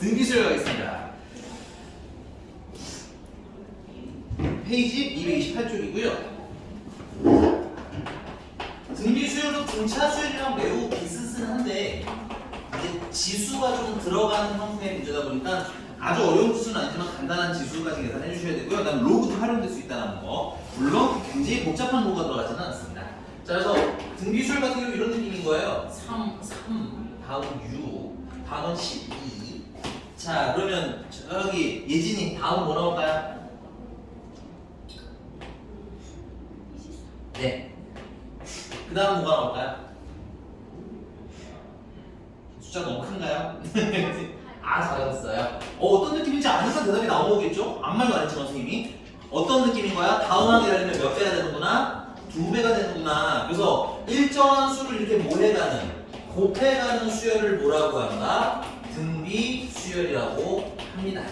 등기수열 가겠습니다. 페이지 228쪽이고요. 등기수열도 등차수열이랑 매우 비슷한데 이제 지수가 좀 들어가는 형태의 문제다 보니까 아주 어려운 지수는 아니지만 간단한 지수까지 계산해 주셔야 되고요. 그다음 로그도 활용될 수 있다는 거. 물론 굉장히 복잡한 로그가 들어가지는 않습니다. 자, 그래서 등기수열 같은 경우 이런 느낌인 거예요. 3, 다음 6, 다음은 12. 자, 그러면 저기 예진이 다음 뭐 나올까요? 네. 그 다음 뭐가 나올까요? 숫자 너무 큰가요? 아, 잘하셨어요. 어떤 느낌인지 아니까 대답이 나오겠죠? 아무 말도 안 했지만 선생님이 어떤 느낌인 거야? 다음하게 되려면 몇 배가 되는구나? 2배가 되는구나. 그래서 일정한 수를 이렇게 몰해가는 곱해가는 수열을 뭐라고 한다? 등비 수열이라고 합니다.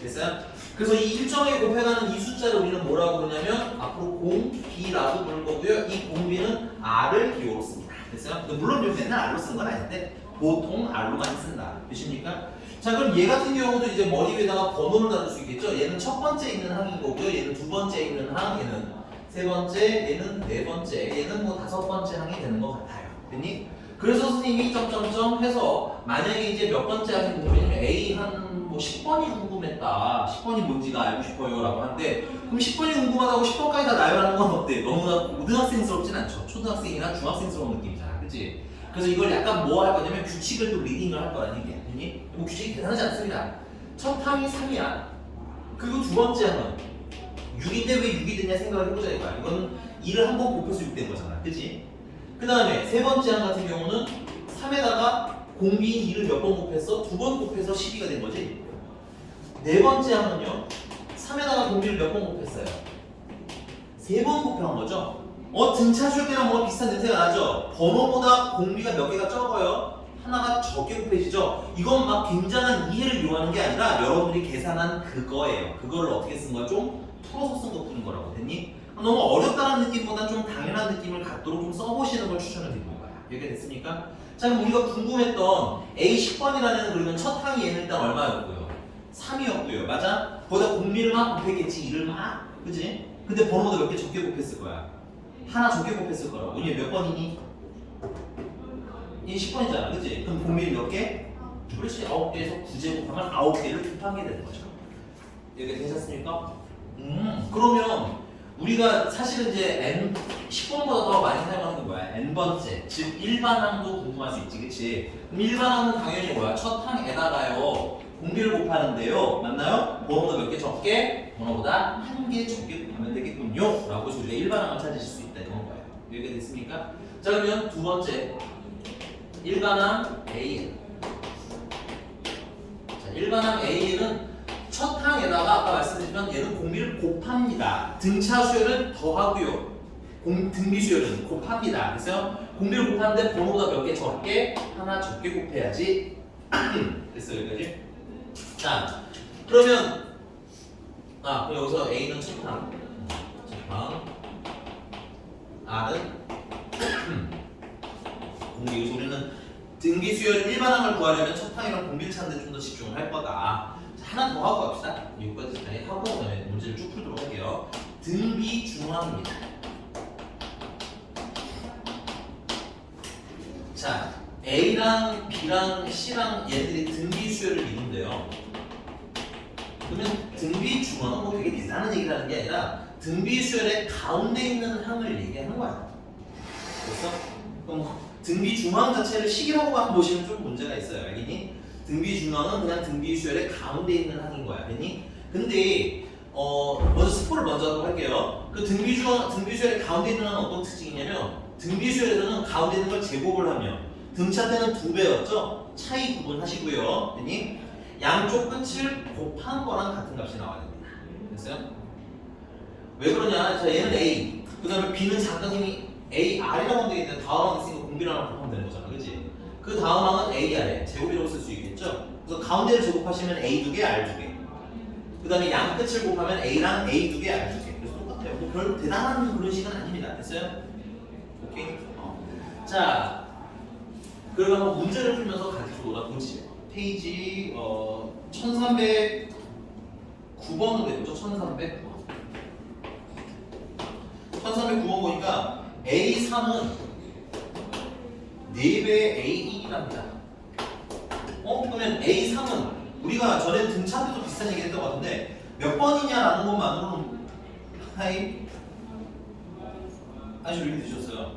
됐어요? 그래서 이 일정하게 곱해가는 이 숫자를 우리는 뭐라고 부르냐면 앞으로 공비라고 부를 거고요. 이 공비는 R을 기호로 씁니다. 됐어요? 물론 요즘 맨날 R로 쓰는 건 아닌데 보통 R로만 쓴다. 되십니까? 자, 그럼 얘 같은 경우도 이제 머리 위에다가 번호를 달을 수 있겠죠? 얘는 첫 번째 있는 항인 거고요. 얘는 두 번째 있는 항, 얘는 세 번째, 얘는 네 번째, 얘는 뭐 다섯 번째 항이 되는 것 같아요. 됐니? 그래서 선생님이 점점점 해서 만약에 이제 몇 번째 항이 궁금해지면 A 한 뭐 10번이 궁금했다. 10번이 뭔지가 알고 싶어요 라고 하는데 그럼 10번이 궁금하다고 10번까지 다 나열하는 건 어때? 너무나 고등학생스럽진 않죠. 초등학생이나 중학생스러운 느낌이잖아. 그치? 그래서 이걸 약간 뭐 할 거냐면 규칙을 또 리딩을 할 거라는 얘기야. 됐니? 뭐 규칙이 대단하지 않습니다. 첫 항이 3이야. 그리고 두 번째 항은 6인데 왜 6이 되냐 생각을 해보자 이거야. 이거는 2를 한 번 곱해서 6 된 거잖아. 그치? 그 다음에 세 번째 항 같은 경우는 3에다가 공비인 2를 몇 번 곱해서 두 번 곱해서 12가 된 거지. 네 번째 항은요. 3에다가 공비를 몇 번 곱했어요? 세 번 곱한 거죠. 등차수열 때랑 뭐가 비슷한 냄새가 나죠? 번호보다 공비가 몇 개가 적어요. 하나가 적게 곱해지죠. 이건 막 굉장한 이해를 요하는 게 아니라 여러분들이 계산한 그거예요. 그거를 어떻게 쓴 거야? 좀 풀어서 쓴 것뿐인 거라고. 됐니? 너무 어렵다는 느낌보다 좀 당연한 느낌을 갖도록 좀 써보시는 걸 추천을 드리는 거야. 이해가 됐습니까? 자, 그럼 우리가 궁금했던 A 10번이라는 그러면 첫 항이 얘는 일단 얼마였고요? 3이었고요. 맞아? 거기다 공비를 막 곱했겠지. 2를 막. 그치? 근데 번호도 몇 개 적게 곱했을 거야. 하나 적게 곱했을 거라고. 우리 몇 번이니? 이 10번이잖아. 그치? 그럼 공비를 몇 개? 그렇지. 9개에서 9제 곱하면 9개를 곱한 게 되는 거죠. 이렇게 되셨습니까? 그러면 우리가 사실은 이제 N 10번보다 더 많이 사용하는 게 뭐야? N번째. 즉 일반항도 궁금할 수 있지. 그치? 그럼 일반항은 당연히 뭐야? 첫 항에다가요. 공비를 곱하는데요. 맞나요? 번호보다 몇 개 적게, 번호보다 한 개 적게 곱하면 되겠군요. 라고 해서 우리가 일반항을 찾으실 수 있다. 이런 거예요. 이해가 됐습니까? 자, 그러면 두 번째. 일반항 An. 자, 일반항 A는 첫 항에다가 아까 말씀드렸지만 얘는 공비를 곱합니다. 등차 수열은 더하고요. 등비 수열은 곱합니다. 그래서 공비를 곱하는데 번호보다 몇 개 적게, 하나 적게 곱해야지. 됐어 여기까지? 자, 그러면 그럼 여기서 A는 첫 항, R은 공비. 그래서 우리는 등비 수열 일반항을 구하려면 첫 항이랑 공비를 찾는 데 좀 더 집중을 할 거다. 하나 더 하고 갑시다. 여기까지 하고 그다음에 문제를 쭉 풀도록 할게요. 등비 중항입니다. 자, A랑 B랑 C랑 얘들이 등비 수열을 이룬대요. 그러면 등비 중항은 뭐 되게 대단한 얘기를 하는 게 아니라 등비 수열의 가운데 있는 항을 얘기하는 거야. 됐어? 그럼 등비 중항 자체를 식이라고 보시면 좀 문제가 있어요. 알겠니? 등비 중항은 그냥 등비 수열의 가운데 있는 항인 거야. 알겠니? 근데 먼저 스포를 먼저 하도록 할게요. 그 등비 수열의 가운데 있는 항은 어떤 특징이냐면 등비 수열에서는 가운데 있는 걸 제곱을 하면 등차 때는 2배였죠? 차이 구분하시고요. 알겠니? 양쪽 끝을 곱한 거랑 같은 값이 나와야 됩니다. 됐어요? 왜 그러냐? 자, 얘는 A, 그 다음에 B는 잠깐 힘이 A, R이라고 하면 되겠는데 다음 항 있으니까 공비랑 곱하면 되는 거잖아. 그치? 그 다음 항은 A, R에 제곱이라고 쓸 수 있겠죠? 그래서 가운데를 제곱하시면 A 2개, R 2개. 그 다음에 양 끝을 곱하면 A랑 A 2개, R 2개. 그래서 똑같아요. 뭐 별 대단한 그런 식은 아닙니다. 됐어요? 오케이? 자, 그러면 한번 문제를 풀면서 가지고 놀아보시죠. 페이지 1309번으로 되죠. 1309번 보니까 A3은 4배 A2랍니다. 그러면 A3은 우리가 전에 등차 때도 비슷한 얘기 했던 것 같은데 몇 번이냐라는 것만으로는 아직 이렇게 드셨어요?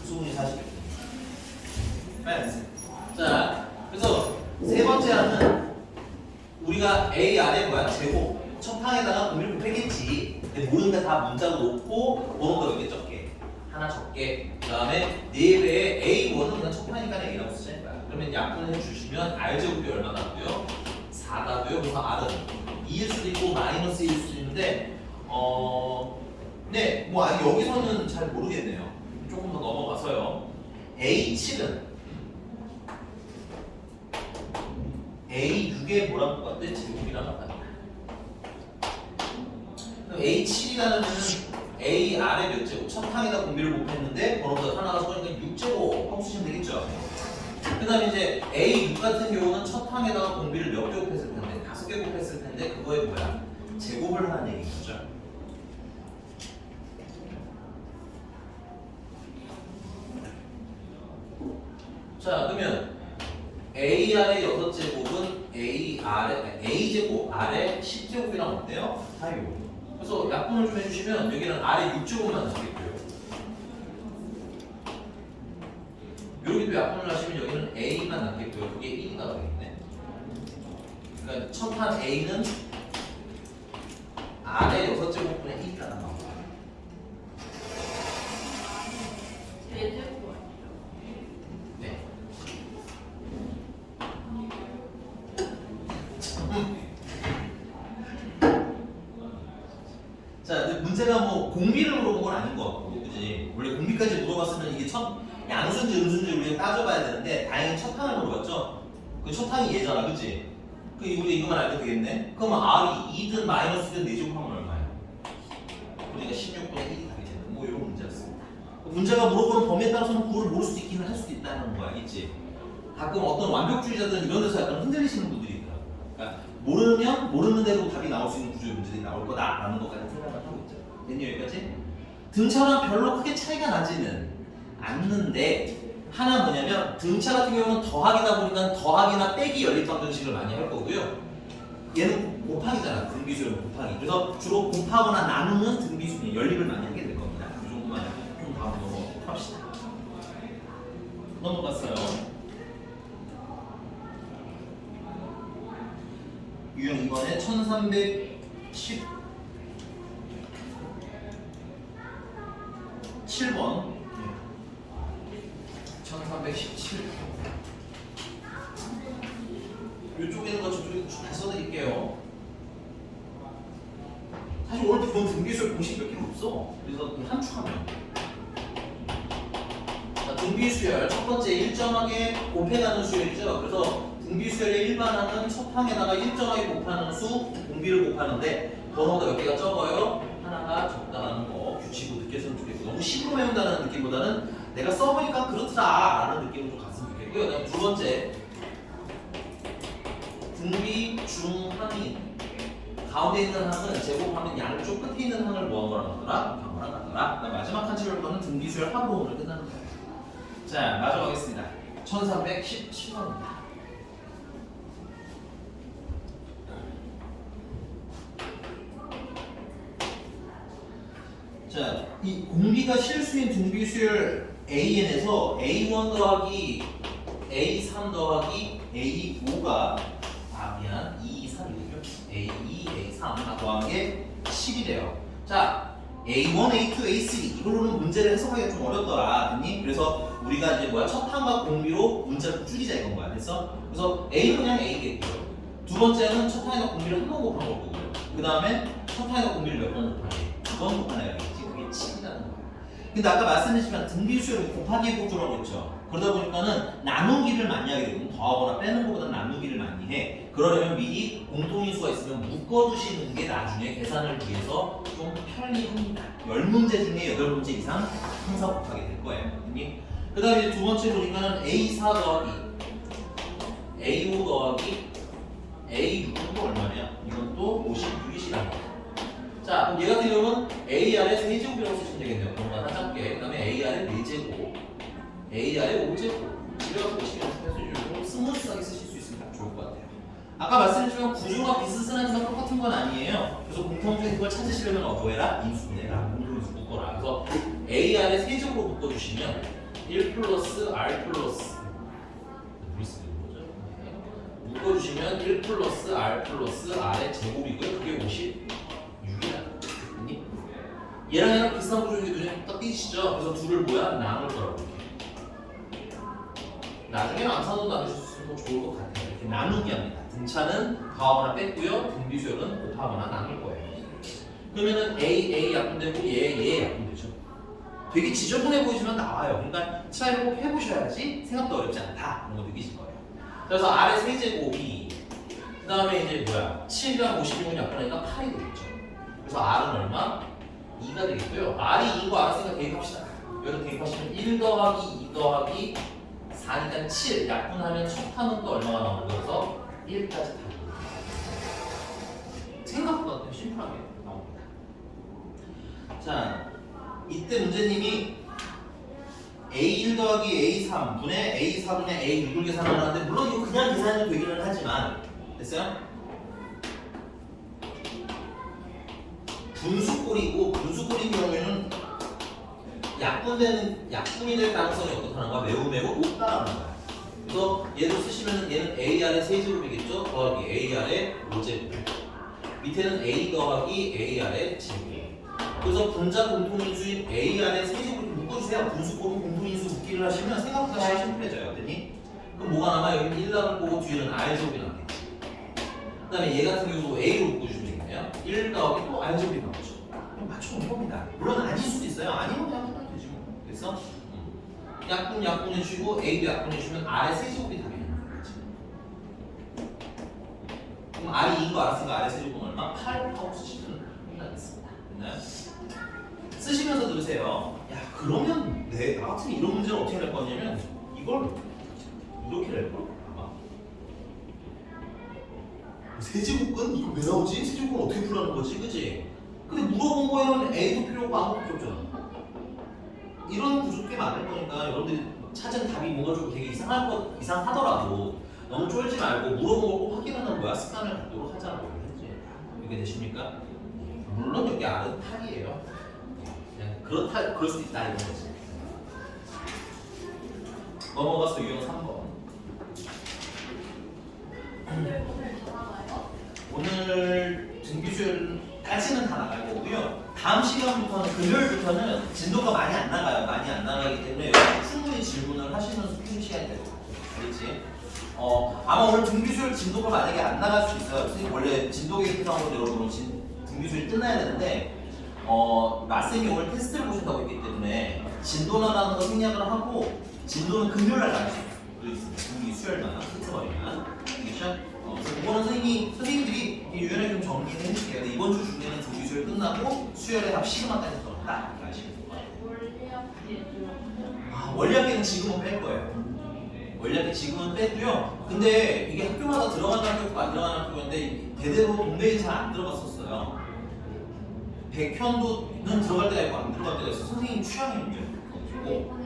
수분이 40개. 빨리 앉으세요. 자, 그래서 세 번째 하는 우리가 A 아래 뭐야? 제곱. 첫 항에다가 공비를 곱하겠지. 근데 모르는 거 다 문자로 놓고 번호가 몇 개 적게. 하나 적게. 그 다음에 4배의 A1은 그냥 첫 판이니까 A라고 쓰자는 거야. 그러면 약분해 주시면 R제곱이 얼마 나고요? 4가고요. 그래서 R은 2일 수도 있고 마이너스 1일 수도 있는데 네, 뭐 아직 여기서는 잘 모르겠네요. 조금 더 넘어가서요. A7은 A6의 뭐랑 똑같아? 제곱이랑 같다. A7이라는 A 아래 몇 제곱? 첫 항에다 공비를 곱했는데 번호가 하나가 써있으니까 6제곱 하고 쓰시면 되겠죠. 그 다음에 이제 A6 같은 경우는 첫 항에다가 공비를 몇 개 곱했을 텐데 5개 곱했을 텐데 그거에 뭐야? 제곱을 하는 얘기죠. 자, 그러면 A 아래 6제곱은 A 제곱 아래 10제곱이랑 어때요? 다요. 그래서 약분을 좀 해주시면 여기는 아래 6제곱만 남겠고요. 여기도 약분을 하시면 여기는 A만 남겠고요. 그게 1이 나가겠네. 그러니까 첫 판 A는 아래 6제곱분의 1이 나가요. 네. 자, 근데 문제가 뭐 공비를 물어본 건 아닌 것 같고, 그지? 원래 공비까지 물어봤으면 이게 양수인지 음수인지 우리가 따져봐야 되는데 다행히 첫 항을 물어봤죠? 그 첫 항이 얘잖아, 그지? 우리 이거만 알면 되겠네? 그러면 R이 2든 마이너스든 4제곱 하면 얼마야? 우리가 16분의 1이 가게 되는 뭐 이런 문제였습니다. 문제가 물어보는 범위에 따라서는 그걸 모를 수도 있기는 할 수도 있다는 거 알겠지? 가끔 어떤 완벽주의자들은 이런 데서 약간 흔들리시는 분들이 있더라고요. 그러니까 모르면 모르는 대로 답이 나올 수 있는 구조의 문제들이 나올 거다라는 것까지 생각을 하고 있죠. 됐니 여기까지? 등차랑 별로 크게 차이가 나지는 않는데 하나 뭐냐면 등차 같은 경우는 더하기다 보니까 더하기나 빼기 연립방정식을 많이 할 거고요. 얘는 곱하기잖아. 등비수열은 곱하기. 그래서 주로 곱하거나 나누는 등비수열 연립을 많이 하게 될 겁니다. 이 정도만 좀 다음 넘어갑시다. 넘어갔어요. 유형 2번에 1317번 1317 이쪽에 있는 거 저쪽에 다 써드릴게요. 사실 오늘 본 등비수열 공식 몇 개는 없어. 그래서 함축하면 자, 등비수열 첫 번째 일정하게 곱해가는 수열이죠. 그래서 등비수열의 일반항은 첫 항에다가 일정하게 곱하는 수 공비를 곱하는데 번호가 몇 개가 적어요? 하나가 적다라는 거 규칙으로 느꼈으면 좋겠고 너무 식으로 배운다는 느낌보다는 내가 써보니까 그렇더라 라는 느낌으로 좀 갔으면 좋겠고요. 그다음 두 번째 등비 중항이 가운데 있는 항은 제곱하면 양쪽 끝에 있는 항을 뭐한 거랑 같더라? 방거랑 같더라. 그다음 마지막 한 칠로는 등비수열 합으로 오늘 끝나는 거예요. 자 마저 가겠습니다. 1317번입니다. 자, 이 공비가 실수인 등비수열 AN에서 A1 더하기 A3 더하기 A5가 미안 2, 3이군요. A2, A3다 더한 게 7이래요. 자, A1, A2, A3 이걸로는 문제를 해석하기가 좀 어렵더라. 됐니? 그래서 우리가 이제 뭐야 첫 항과 공비로 문자를 줄이자 이건 거야. 됐어? 그래서 A는 그냥 A겠고요. 두 번째는 첫 항과 공비를 한 번 곱한 거고요. 그 다음에 첫 항과 공비를 몇 번 곱하게? 2번 곱하는 거겠지. 그게 7이라는 거야. 근데 아까 말씀드렸지만 등비수열은 곱하기의 법조라고 했죠. 그러다 보니까는 나누기를 많이 하게 되고 더하거나 빼는 것보다 나누기를 많이 해. 그러려면 미리 공통인수가 있으면 묶어두시는 게 나중에 계산을 위해서 좀 편리합니다. 10문제 중에 8문제 이상 항상 곱하게 될 거예요. 그 다음에 두 번째 보니까는 A4 더하기 A5 더하기 A6은 또 얼마냐? 이건 또 56이시란 거야. 자, 그럼 얘 같은 경우는 AR의 세제곱이라고 쓰시면 되겠네요. 그런 거 작게. 그 다음에 AR의 4제곱, AR의 5제곱. 이래서 보시면 좀 스무스하게 쓰실 수 있으면 좋을 것 같아요. 아까 말씀드렸지만 구조가 비슷하지만 똑같은 건 아니에요. 그래서 공통적인 걸 찾으시려면 뭐해라? 인수 내라. 공통인수 묶어라. 그래서 AR의 세제곱으로 묶어주시면 1 플러스 R 플러스 묶어주시면 1 플러스 R 플러스 R의 제곱이고요. 그게 56이야. 얘랑 얘랑 비슷한 구조인데 눈에 딱 띄시죠? 그래서 둘을 뭐야? 나눌 거라고 이렇게. 나중에 암산도 나누실 수 있으면 더 좋을 것 같아요. 이렇게 나누기 합니다. 등차는 더하거나 뺐고요. 등비수열은 곱하거나 나눌 거예요. 그러면은 A 약분되고 얘 약분되죠. 되게 지저분해 보이지만 나와요. 그러니까 트라이를 꼭 해보셔야지 생각도 어렵지 않다. 그런 거 느끼실 거예요. 그래서 R의 세제곱이 그 다음에 이제 뭐야 7과 56은 약분하니까 8이 되겠죠. 그래서 R은 얼마? 2가 되겠고요. R이 2고 알았으니까 대입합시다. 여기서 대입하시면 1 더하기 2 더하기 4니까 7 약분하면 첫 판은 또 얼마가 나오는 거여서 1까지 다 생각보다 더 심플하게 나옵니다. 자, 이때 문제님이 A1 더하기 A3 분의 A4분의 A6을 계산을 하는데 물론 이거 그냥 계산이 되기는 하지만 됐어요? 분수꼴이고 분수꼴인 경우에는 약분이 될 가능성이 어떻다는 거야? 매우 높다라는 거야. 그래서 얘도 쓰시면 얘는 AR의 세제곱이겠죠? 더하기 AR의 5제곱. 밑에는 A 더하기 AR의 제곱. 그래서 분자 공통인수인 AR의 세제곱을 묶어주세요. 분수꼴은 공통인수 묶기를 하시면 생각보다 시간 심플해져요. 됐니? 그럼 뭐가 남아? 여기는 1 남을 거고 뒤에는 R제곱이 남겠지. 그 다음에 얘 같은 경우도 A로 묶어주시면 되겠네요. 1 더하기 또 R제곱이 나오죠. 맞춰놓은 겁니다. 물론 아닐 수도 있어요. 아니면 그냥 하면 되지 뭐. 그래서 약분 해주시고 A도 약분 해주시면 R의 세제곱이 답이 되는 거지. 그럼 R이 2인 거 알았으니까 R의 세제곱은 얼마? 8 하고 쓰시면 끝나겠습니다. 됐나요? 쓰시면서 들으세요. 야 그러면 나 같으면 이런 문제를 어떻게 낼 거냐면 이걸 이렇게 낼 걸? 아마 세제곱은 이거 왜 나오지? 세제곱은 어떻게 풀라는 거지? 그치? 근데 물어본 거에는 A도 필요 없고 아무것도 필요 없잖아. 이런 구조 꽤 많을 거니까 여러분들이 찾은 답이 뭔가 좀 되게 이상하더라도 너무 쫄지 말고 물어본 걸 꼭 확인하는 거야. 습관을 갖도록 하자고. 이렇게 되십니까? 물론 여기 R은 8이에요. 그냥 그럴 수도 있다 이런 거지. 넘어가서 유형 3번. 오늘 등기수열까지는 다 나갈 거고요. 다음 시간부터는 금요일부터는 진도가 많이 안 나가요. 많이 안 나가기 때문에 충분히 질문을 하시면서 푸는 시간이 될 것 같아요. 알겠지? 아마 오늘 등기수열 진도가 만약에 안 나갈 수 있어요. 선생님 원래 진도 계획상으로 여러분 등기수열이 끝나야 되는데 마쌤이 오늘 테스트를 보신다고 했기 때문에 진도 나가는 거 생략을 하고 진도는 금요일날 나갈 수 있습니다. 등기수열만 테스트머리만 그렇죠? 그래서 그거는 선생님들이 유연하게 좀 정리를 해줄게요. 이번 주 중에는 등기수열 끝나고 수열의 합 시그마까지 들어갔다 이렇게 아시면 될 것 같아요. 원리학기는 지금은 뺄 거예요. 원리학기 지금은 뺐고요. 근데 이게 학교마다 들어가는 학교고 안 들어가는 학교인데 대대로 동백이 잘 안 들어갔었어요. 백현도는 들어갈 때가 있고 안 들어갈 때가 있어. 선생님 취향의 문제고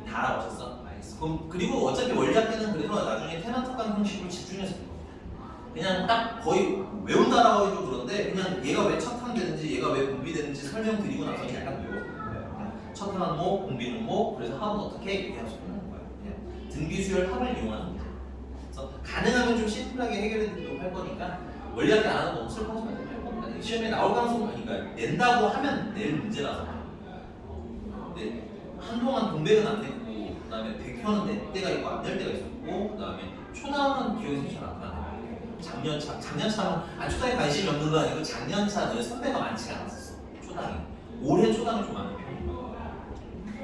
다라고 하셨어? 알겠어. 그럼 그리고 어차피 원리학기는 그래서 나중에 테넌트간 형식으로 집중해서 될 겁니다. 그냥 딱 거의 외운다라고 하기 좀 그런데 그냥 얘가 왜 첫항되는지 얘가 왜 공비되는지 설명드리고 나서 약간 외워보는 거예요. 첫항은 뭐, 공비는 뭐, 그래서 합은 어떻게 이렇게 하시면 되는 거예요. 그냥 등비수열 합을 이용하는 거죠. 그래서 가능하면 좀 심플하게 해결해드리려고 할 거니까 원리학기 안 하면 너무 슬퍼하지 마세요. 시험에 나올 가능성이 그러니까 낸다고 하면 낼 문제라서. 근데 한동안 동백은 안 됐고, 그다음에 백현은 낼 때가 있고 안 낼 때가 있었고, 그다음에 초당은 기억이 잘 안 나요. 작년차는 초당에 관심이 없는 건 아니고 작년차는 선배가 많지가 않았었어. 초당이 올해 초당이 좀 많은 편이에요.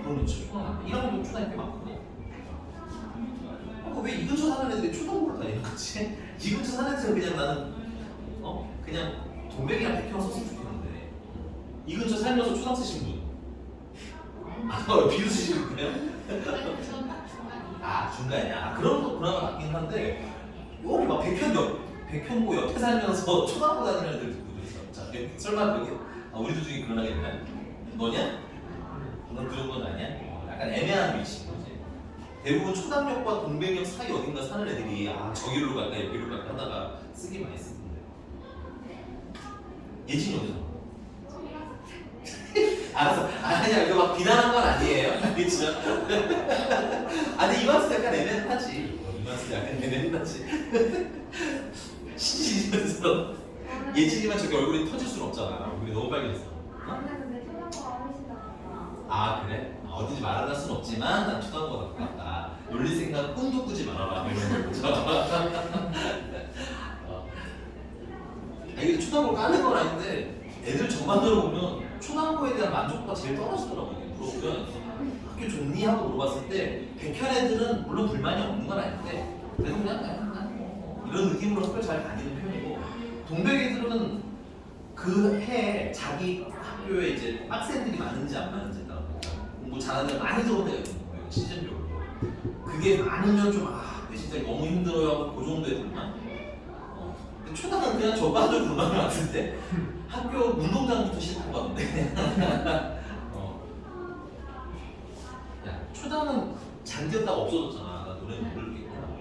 그러면 진짜 초당 안 돼. 1학년도 초당이 꽤 많거든. 왜 이 근처 사는 애들이 초당으로 다니는 거지? 이 근처 사는 애들은 그냥 나는 그냥 동백이랑 백현 썼으면 좋겠는데 이 근처 살면서 초당 쓰신 분? 비웃으시는 거예요? 아 중간이야. 그럼 또 그나마 낫긴 한데 여기 막 백현고 옆에 살면서 초등학교 다니는 애들 듣고 있어. 자 설마 그게 우리도 중에 그런 애가 있나? 너냐? 넌 그 정도는 아니야? 약간 애매한 위치인 거지. 대부분 초당역과 동백역 사이 어딘가 사는 애들이 저기로 갈까 여기로 갈까 하다가 쓰기 많이 쓰던데. 예진이 어디서? 알았어. 아니야 이거 막 비난한 건 아니에요. 그렇죠? 근데 이마스 약간 애매하지. 이마스 약간 애매하지. 시시면서 예진이만 저기 얼굴이 터질 순 없잖아. 얼굴이 너무 빨개졌어. 근데 초등학교가 훨씬 낫다. 그래? 어딘지 말할 수는 없지만 난 초등학교가 더 낫다. 놀릴 생각 꿈도 꾸지 말아라. 이런 거죠. 이게 초등학교 까는 건 아닌데 애들 전반적으로 보면 초등학교에 대한 만족도가 제일 떨어지더라고요. 물어보면 학교 좋니? 하고 물어봤을 때 백현 애들은 물론 불만이 없는 건 아닌데 그래도 그냥 이런 느낌으로 학교를 잘 다니는 편이고 동백 애들은 그 해에 자기 학교에 이제 빡센들이 많은지 안 많은지 공부 잘하는 애들 많이 들어온 애가 있는 거예요. 시즌별로 그게 많으면 좀 진짜 너무 힘들어요 하고 그 정도 애들만 초등은 그냥 전반적으로 그런 것 같은데 학교 운동장부터 싫다고 하던데 야 초등은 잔디였다가 없어졌잖아. 나 노래 모르겠구나.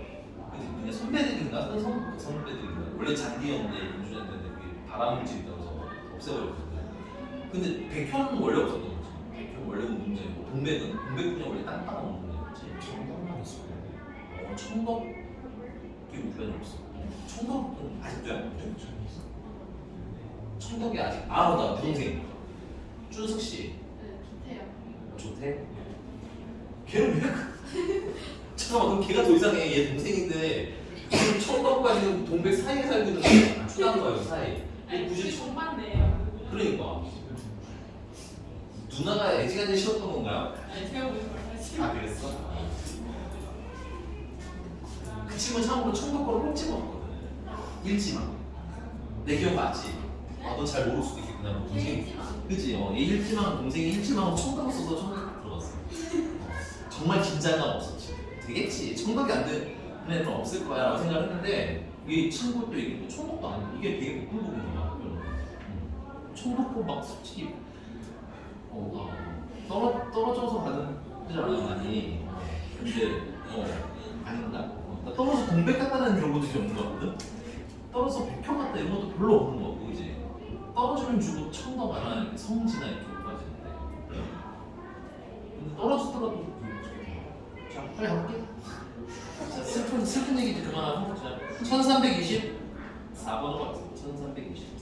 근데 선배들인가? 선배들인가? 원래 잔디였는데 인주였는데 바람물질 있다고 해서 없애버렸거든. 근데 백현은 원래 없었던 거지. 백현 원래 운동장이고 동백은 원래 땅땅한 운동장이었지. 청덕만 있었고 청덕이 우리 반에 없어. 청덕은 아직도야? 청덕이 아직 나 동생 준석 씨. 네, 좋대? 걔는 왜? 잠깐만 그럼 걔가 더 이상해. 얘 동생인데 지금 청덕과 지금 동백 사이에 살고 있는 거야. 초등학교 사이. 굳이 정반대예요. 그러니까 누나가 애지간히 싫었던 건가요? 아니 제가 무슨 말 그랬어? 그 친구는 참고로 청덕 거를 꼭 찍어놨거든. 일지망. 내 기억 맞지? 너 잘 모를 수도 있겠구나. 동생이. 그치? 얘 일지망 동생이 일지망으로 청덕 써서 청덕 들어갔어. 정말 긴장감 없었지. 되겠지. 청덕이 안 되는 애는 없을 거야 라고 생각을 했는데 이 친구도 얘기했고 청덕도 안 돼. 이게 되게 복불복인 거야. 청덕고 막 솔직히 떨어져서 가는 애들은 많이. 근데 아닌가? 나 떨어져서 동백 갔다는 들어본 적이 없는 거 같거든? 떨어져서 백현 갔다 이런 것도 별로 없는 거 같고 이제 떨어지면 주로 청덕 안 하는 성지나 이쪽으로 빠지는데 근데 떨어졌더라도 자 빨리 가볼게. 자 슬픈 얘기 좀 그만하고 자 1324번으로 가자. 1320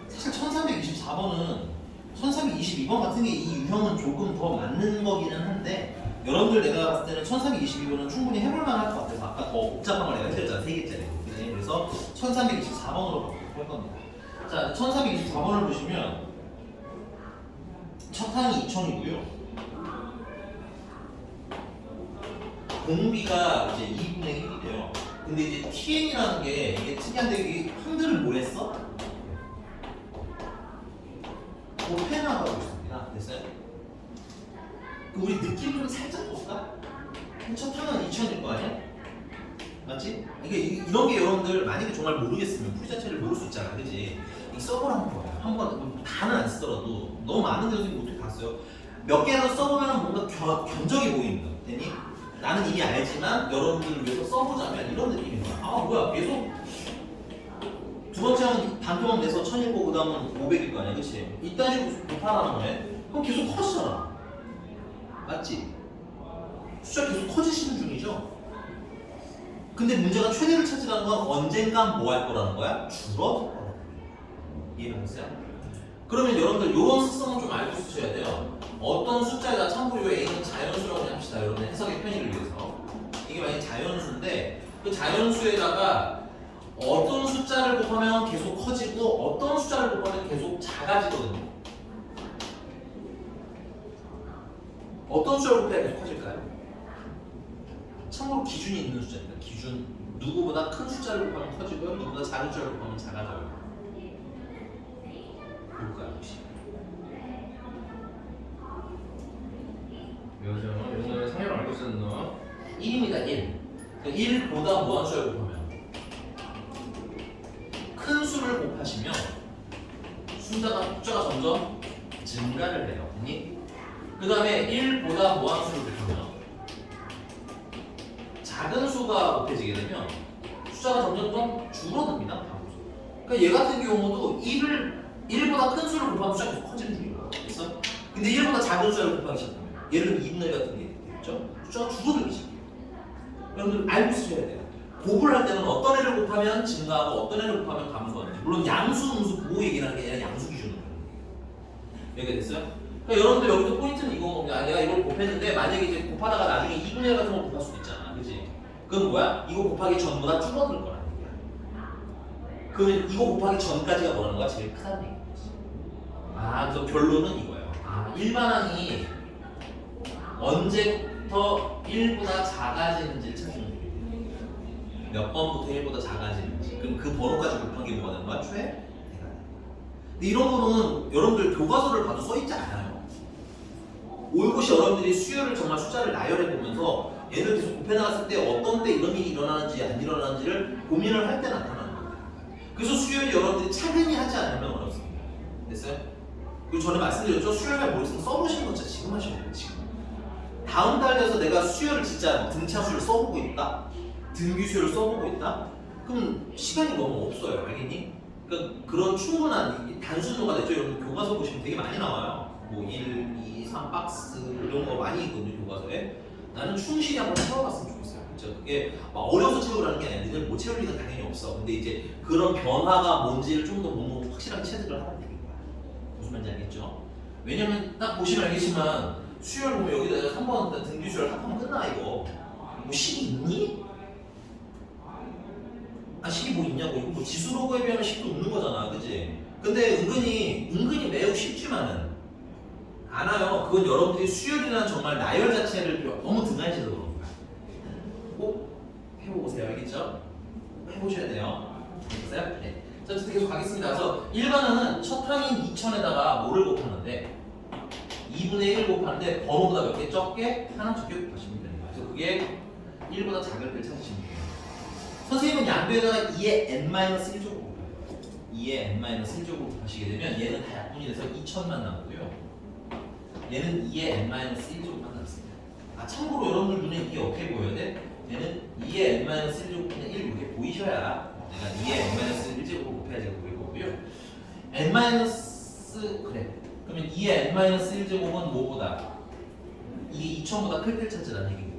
사실 1324번은 1322번 같은 게 이 유형은 조금 더 맞는 거기는 한데 여러분들 내가 봤을 때는 1322번은 충분히 해볼 만할 것 같아서 아까 더 복잡한 걸 내가 해드렸잖아 3개짜리. 그래서 1324번으로 할 겁니다. 자 1324번을 보시면 첫 항이 2000이고요 공비가 이제 2분의 1이래요. 근데 이제 TN이라는 게 이게 특이한데 이게 항들을 뭘 했어? 곱해나가고 있습니다. 됐어요? 우리 느낌 좀 살짝 볼까? 첫 항은 2000일 거 아니야? 맞지? 이게 이런 게 여러분들 만약에 정말 모르겠으면 풀이 자체를 모를 수 있잖아, 그지? 이 써보라는 거야. 한번 다는 안 쓰더라도 너무 많은 데서 어떻게 다 써요? 몇 개라도 써보면 뭔가 견적이 보인다. 되니? 나는 이미 알지만 여러분들을 위해서 써보자면 이런 느낌인 거야. 뭐야 계속 두 번째 항은 단표만 내서 1000이고 그 다음은 500일 거 아니야, 그치? 이딴 식으로 곱하라는 거네? 그럼 계속 커지잖아. 맞지? 숫자 계속 커지시는 중이죠? 근데 문제가 최대를 찾으라는 건 언젠간 뭐 할 거라는 거야? 줄어들 거라는 거야. 이해하셨어요? 그러면 여러분들 이런 습성은 좀 알고 있으셔야 돼요. 어떤 숫자에다 참고로 A는 자연수라고 합시다. 여러분들 해석의 편의를 위해서. 이게 만약에 자연수인데 그 자연수에다가 어떤 숫자를 곱하면 계속 커지고 어떤 숫자를 곱하면 계속 작아지거든요. 어떤 숫자를 곱해야 계속 커질까요? 참고로 기준이 있는 숫자입니다. 기준. 누구보다 큰 숫자를 곱하면 커지고요. 누구보다 작은 숫자를 곱하면 작아져요. 볼까요 혹시? 여죠. 이거는 상해를 알고 쓰는 너. 1입니다. 1. 1보다 무한수를 곱하면 큰 수를 곱하시면 숫자가 점점 증가를 해요. 그 다음에 1보다 무한수를 곱하면 작은 수가 곱해지게 되면 숫자가 점점 줄어듭니다. 그러니까 얘 같은 경우도 1보다 큰 수를 곱하면 숫자가 계속 커지는 중이에요. 그래서 근데 1보다 작은 수를 곱하기 시작하면 예를 들면 2분의 1 같은 게 있죠? 숫자가 줄어들기 시작해요. 여러분들 알고 있으셔야 돼요. 곱을 할 때는 어떤 애를 곱하면 증가하고 어떤 애를 곱하면 감소하는지. 물론 양수, 음수, 부호 얘기를 하는 게 아니라 양수 기준으로. 여기가 됐어요? 그러니까 여러분들 여기서 포인트는 이건 겁니다. 내가 이걸 곱했는데 만약에 이제 곱하다가 나중에 2분의 1 같은 걸 곱할 수도 있잖아. 그치? 그건 뭐야? 이거 곱하기 전보다 줄어들 거라는 얘기야. 그러면 이거 곱하기 전까지가 뭐라는 거야? 제일 크다는 얘기야. 그래서 결론은 이거예요. 일반항이 언제부터 1보다 작아지는지를 찾으면 돼요. 몇 번부터 1보다 작아지는지. 그럼 그 번호까지 곱한 게 뭐가 되는 거야? 최대가. 근데 이런 거는 여러분들 교과서를 봐도 써있지 않아요. 올곧이 여러분들이 수열을 정말 숫자를 나열해 보면서 얘를 계속 곱해 나갔을 때 어떤 때 이런 일이 일어나는지 안 일어나는지를 고민을 할 때 나타나는 거예요. 그래서 수열이 여러분들이 차근히 하지 않으면 어렵습니다. 됐어요? 그리고 전에 말씀드렸죠? 수열을 머릿속에 써보시는 거 진짜 지금 하셔야 돼요. 지금. 다음 달 돼서 내가 수열을 진짜 등차수를 써보고 있다. 등비수열을 써보고 있다. 그럼 시간이 너무 없어요. 알겠니? 그러니까 그런 충분한 단순도가 됐죠. 여러분 교과서 보시면 되게 많이 나와요. 뭐 1, 2, 3 박스 이런 거 많이 있거든요. 교과서에. 나는 충실히 한번 채워봤으면 좋겠어요. 그렇죠? 그게 막 어려서 채우라는 게 아니라 니들 못 채울 리가 당연히 없어. 근데 이제 그런 변화가 뭔지를 좀 더 몸으로 확실하게 체득을 하라는 얘기인 거야. 무슨 말인지 알겠죠? 왜냐면 딱 보시면 알겠지만 수열 보면 여기다 내가 3번 등비수열 합하면 끝나 이거. 뭐 식이 있니? 10이 뭐 있냐고. 이거 뭐 지수로 구해보면 10도 없는 거잖아. 그치? 근데 은근히 매우 쉽지만은 않아요. 그건 여러분들이 수열이라는 정말 나열 자체를 너무 등한시해서 그런 거야. 꼭 해보세요. 알겠죠? 해보셔야 돼요. 됐어요? 네. 자, 계속 가겠습니다. 그래서 1반은 첫 항인 2000에다가 뭐를 곱하는데 2분의 1 곱하는데 번호보다 몇 개 적게 하나 적게 곱하시면 됩니다. 그래서 그게 1보다 작을 때 찾으시면 돼요. 선생님은 양배에다가 2의 n-1제곱 곱해요. 2의 n-1제곱 곱하시게 되면 얘는 다 약분이 돼서 2000만 나오고요. 얘는 2의 n-1제곱만 나왔습니다. 참고로 여러분들 눈에 이게 어떻게 보여야 돼? 얘는 2의 n-1제곱분의 1 이렇게 보이셔야 내가 2의 n-1제곱을 곱해야지 보일 거고요. 그래. 그러면 2의 n-1제곱은 뭐보다? 이게 2000보다 클 때 찾으라는 얘기고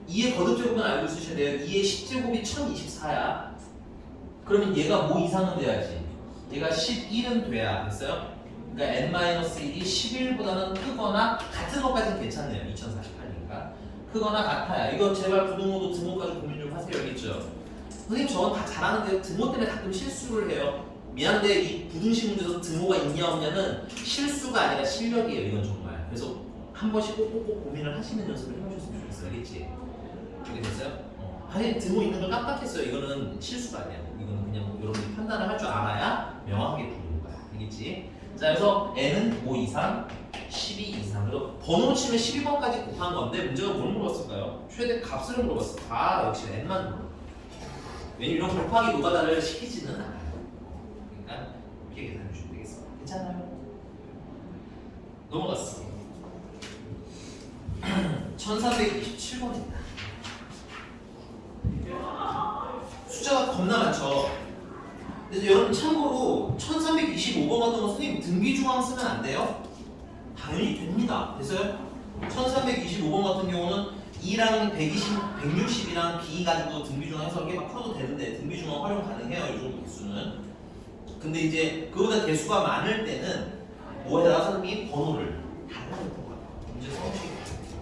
2의 거듭제곱은 알고 있으셔야 돼요. 2의 10제곱이 1024야. 그러면 얘가 뭐 이상은 돼야지? 얘가 11은 돼야. 됐어요? 그러니까 n-1이 11보다는 크거나 같은 것까지는 괜찮네요. 2048이니까. 크거나 같아야. 이거 제발 부등호도 등호까지 고민 좀 하세요. 알겠죠? 선생님 저건 다 잘하는데 등호 때문에 가끔 실수를 해요. 미안한데 이 부등식 문제에서 등호가 있냐 없냐는 실수가 아니라 실력이에요. 이건 정말. 그래서 한 번씩 꼭꼭꼭 고민을 하시는 연습을 해보셨으면 좋겠어요. 알겠지? 그게 됐어요? 아니 등호 있는 걸 깜빡했어요. 이거는 실수가 아니야. 이거는 그냥 여러분이 판단을 할 줄 알아야 명확하게 부르는 거야. 알겠지? 자 그래서 n은 5 이상, 12 이상. 그래서 번호 치면 12번까지 곱한 건데 문제가 뭘 물어봤을까요? 최대 값을 물어봤어. 역시 n만 물어. 왜냐면 이런 곱하기 노가다를 시키지는 않아요. 그러니까 이렇게 계산해 주시면 되겠습니다. 괜찮아요? 넘어갔어. 1327번입니다. 숫자가 겁나 많죠. 그래서 여러분 참고로 1325번 같은 거 선생님 등비중앙 쓰면 안 돼요? 당연히 됩니다. 됐어요? 1325번 같은 경우는 2랑 120, 160이랑 B 가지고 등비중앙 해서 이렇게 막 풀어도 되는데 등비중앙 활용 가능해요. 이 정도 개수는. 근데 이제 그보다 개수가 많을 때는 뭐 해라 선생님이 번호를 달라는 거야. 문제 써보시기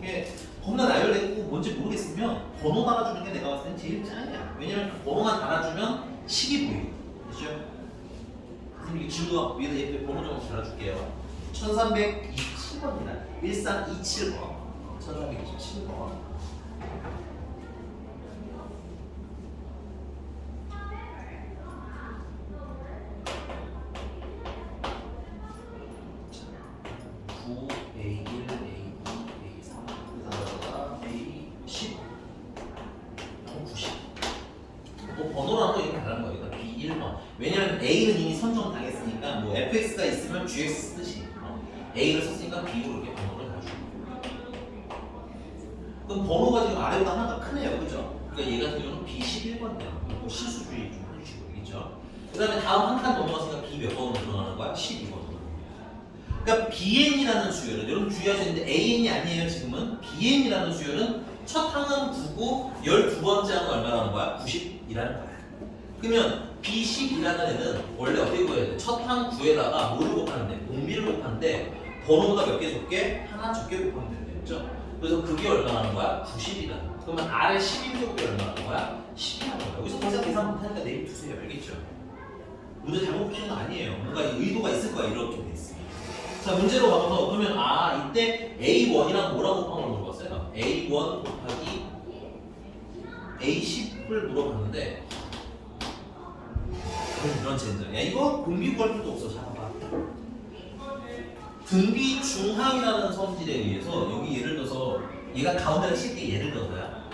이게 겁나 나열되고 뭔지 모르겠으면 번호 달아주는 게 내가 봤을 땐 제일 짱이야. 왜냐면 그 번호만 달아주면 식이 보이고. 그렇죠? 선생님 지우가 위에다 옆에 번호 좀 달아줄게요. 1327번입니다. 1327번. 1327번. A1, A2, A3 선정 당했으니까 뭐 fx가 있으면 gx 쓰듯이 a를 썼으니까 b로 이렇게 번호를 가지고. 그럼 번호가 지금 아래보다 하나가 크네요, 그죠? 그러니까 얘 같은 경우는 B11번이야. 뭐 실수주의 좀 해주시고, 알겠죠? 그 다음에 다음 한 칸 넘어갔으니까 B 몇 번으로 들어가는 거야? 12번으로. 그러니까 BN이라는 수열은, 여러분 주의하셔야 되는데 AN이 아니에요, 지금은. BN이라는 수열은 첫 항은 9고 12번째 항은 얼마라는 거야? 90이라는 거야. 그러면 B10이라는 애는 원래 어떻게 구해야 돼? 첫 항 9에다가 뭐를 곱하는데? 공비를 곱하는데 번호보다 몇 개 적게? 하나 적게 곱하면 된대죠. 그래서 그게 얼마라는 거야? 90이라는. 그러면 아래 11족이 얼마라는 거야? 10이라는 거야. 여기서 더 이상 계산 못하니까 내일 두세요. 알겠죠? 문제 잘못 푸시는 거 아니에요. 뭔가 의도가 있을 거야. 이렇게 돼 있어. 자, 문제로 가봐서 그러면 이때 A1이랑 뭐라고 곱한 걸 물어봤어요? A1 곱하기 A10을 물어봤는데 이런 젠장. 야, 이거 공비 구할 필요도 없어. 자, 봐봐. 등비 중항이라는 성질에 의해서 여기 예를 들어서 얘가 가운데를 칠게. 예를 들어서야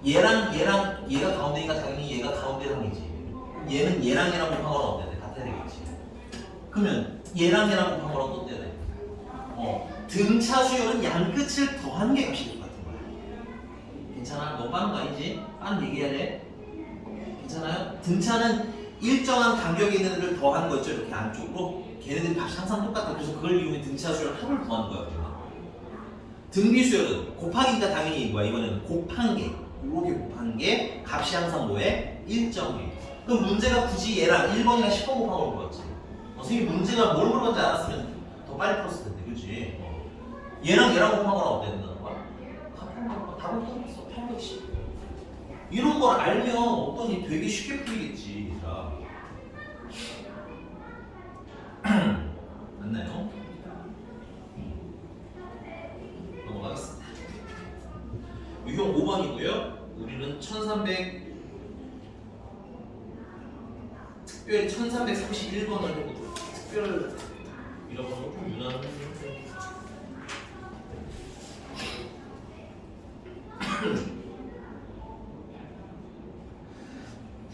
얘가 가운데니까 당연히 얘가 가운데 항이지. 얘는 얘랑 곱한 거랑 어때야 돼? 같아야 되겠지. 그러면 얘랑 곱한 거랑 또 어때야 돼? 등차 수열은 양 끝을 더한 게 값이 똑같은 거야. 괜찮아? 너무 빠른 거 아니지? 빠른 얘기해야 돼. 괜찮아요? 등차는 일정한 간격이 있는 애들 더한 거 있죠? 이렇게 안쪽으로. 걔네들이 값이 항상 똑같아. 그래서 그걸 이용해 등차 수열 합을 구하는 거야. 등비 수열은 곱하기니까 당연히 이번에는 곱한 게, 이렇게 곱한 게 값이 항상 뭐해? 일정해. 그럼 문제가 굳이 얘랑 1번이랑 10번 곱한 걸 물었지. 선생님 문제가 뭘 물어봤는지 알았으면 더 빨리 풀었을 텐데, 그치? 얘랑 곱한 거랑 어떻게 된다는 거야? 답을 떠났어. 810. 이런 걸 알면 어떠니 되게 쉽게 풀리겠지. 자. 맞나요? 넘어가겠습니다. 유형 5번이고요. 우리는 1300 특별히 1331번을 해보고 특별 이런 거는 좀 유난한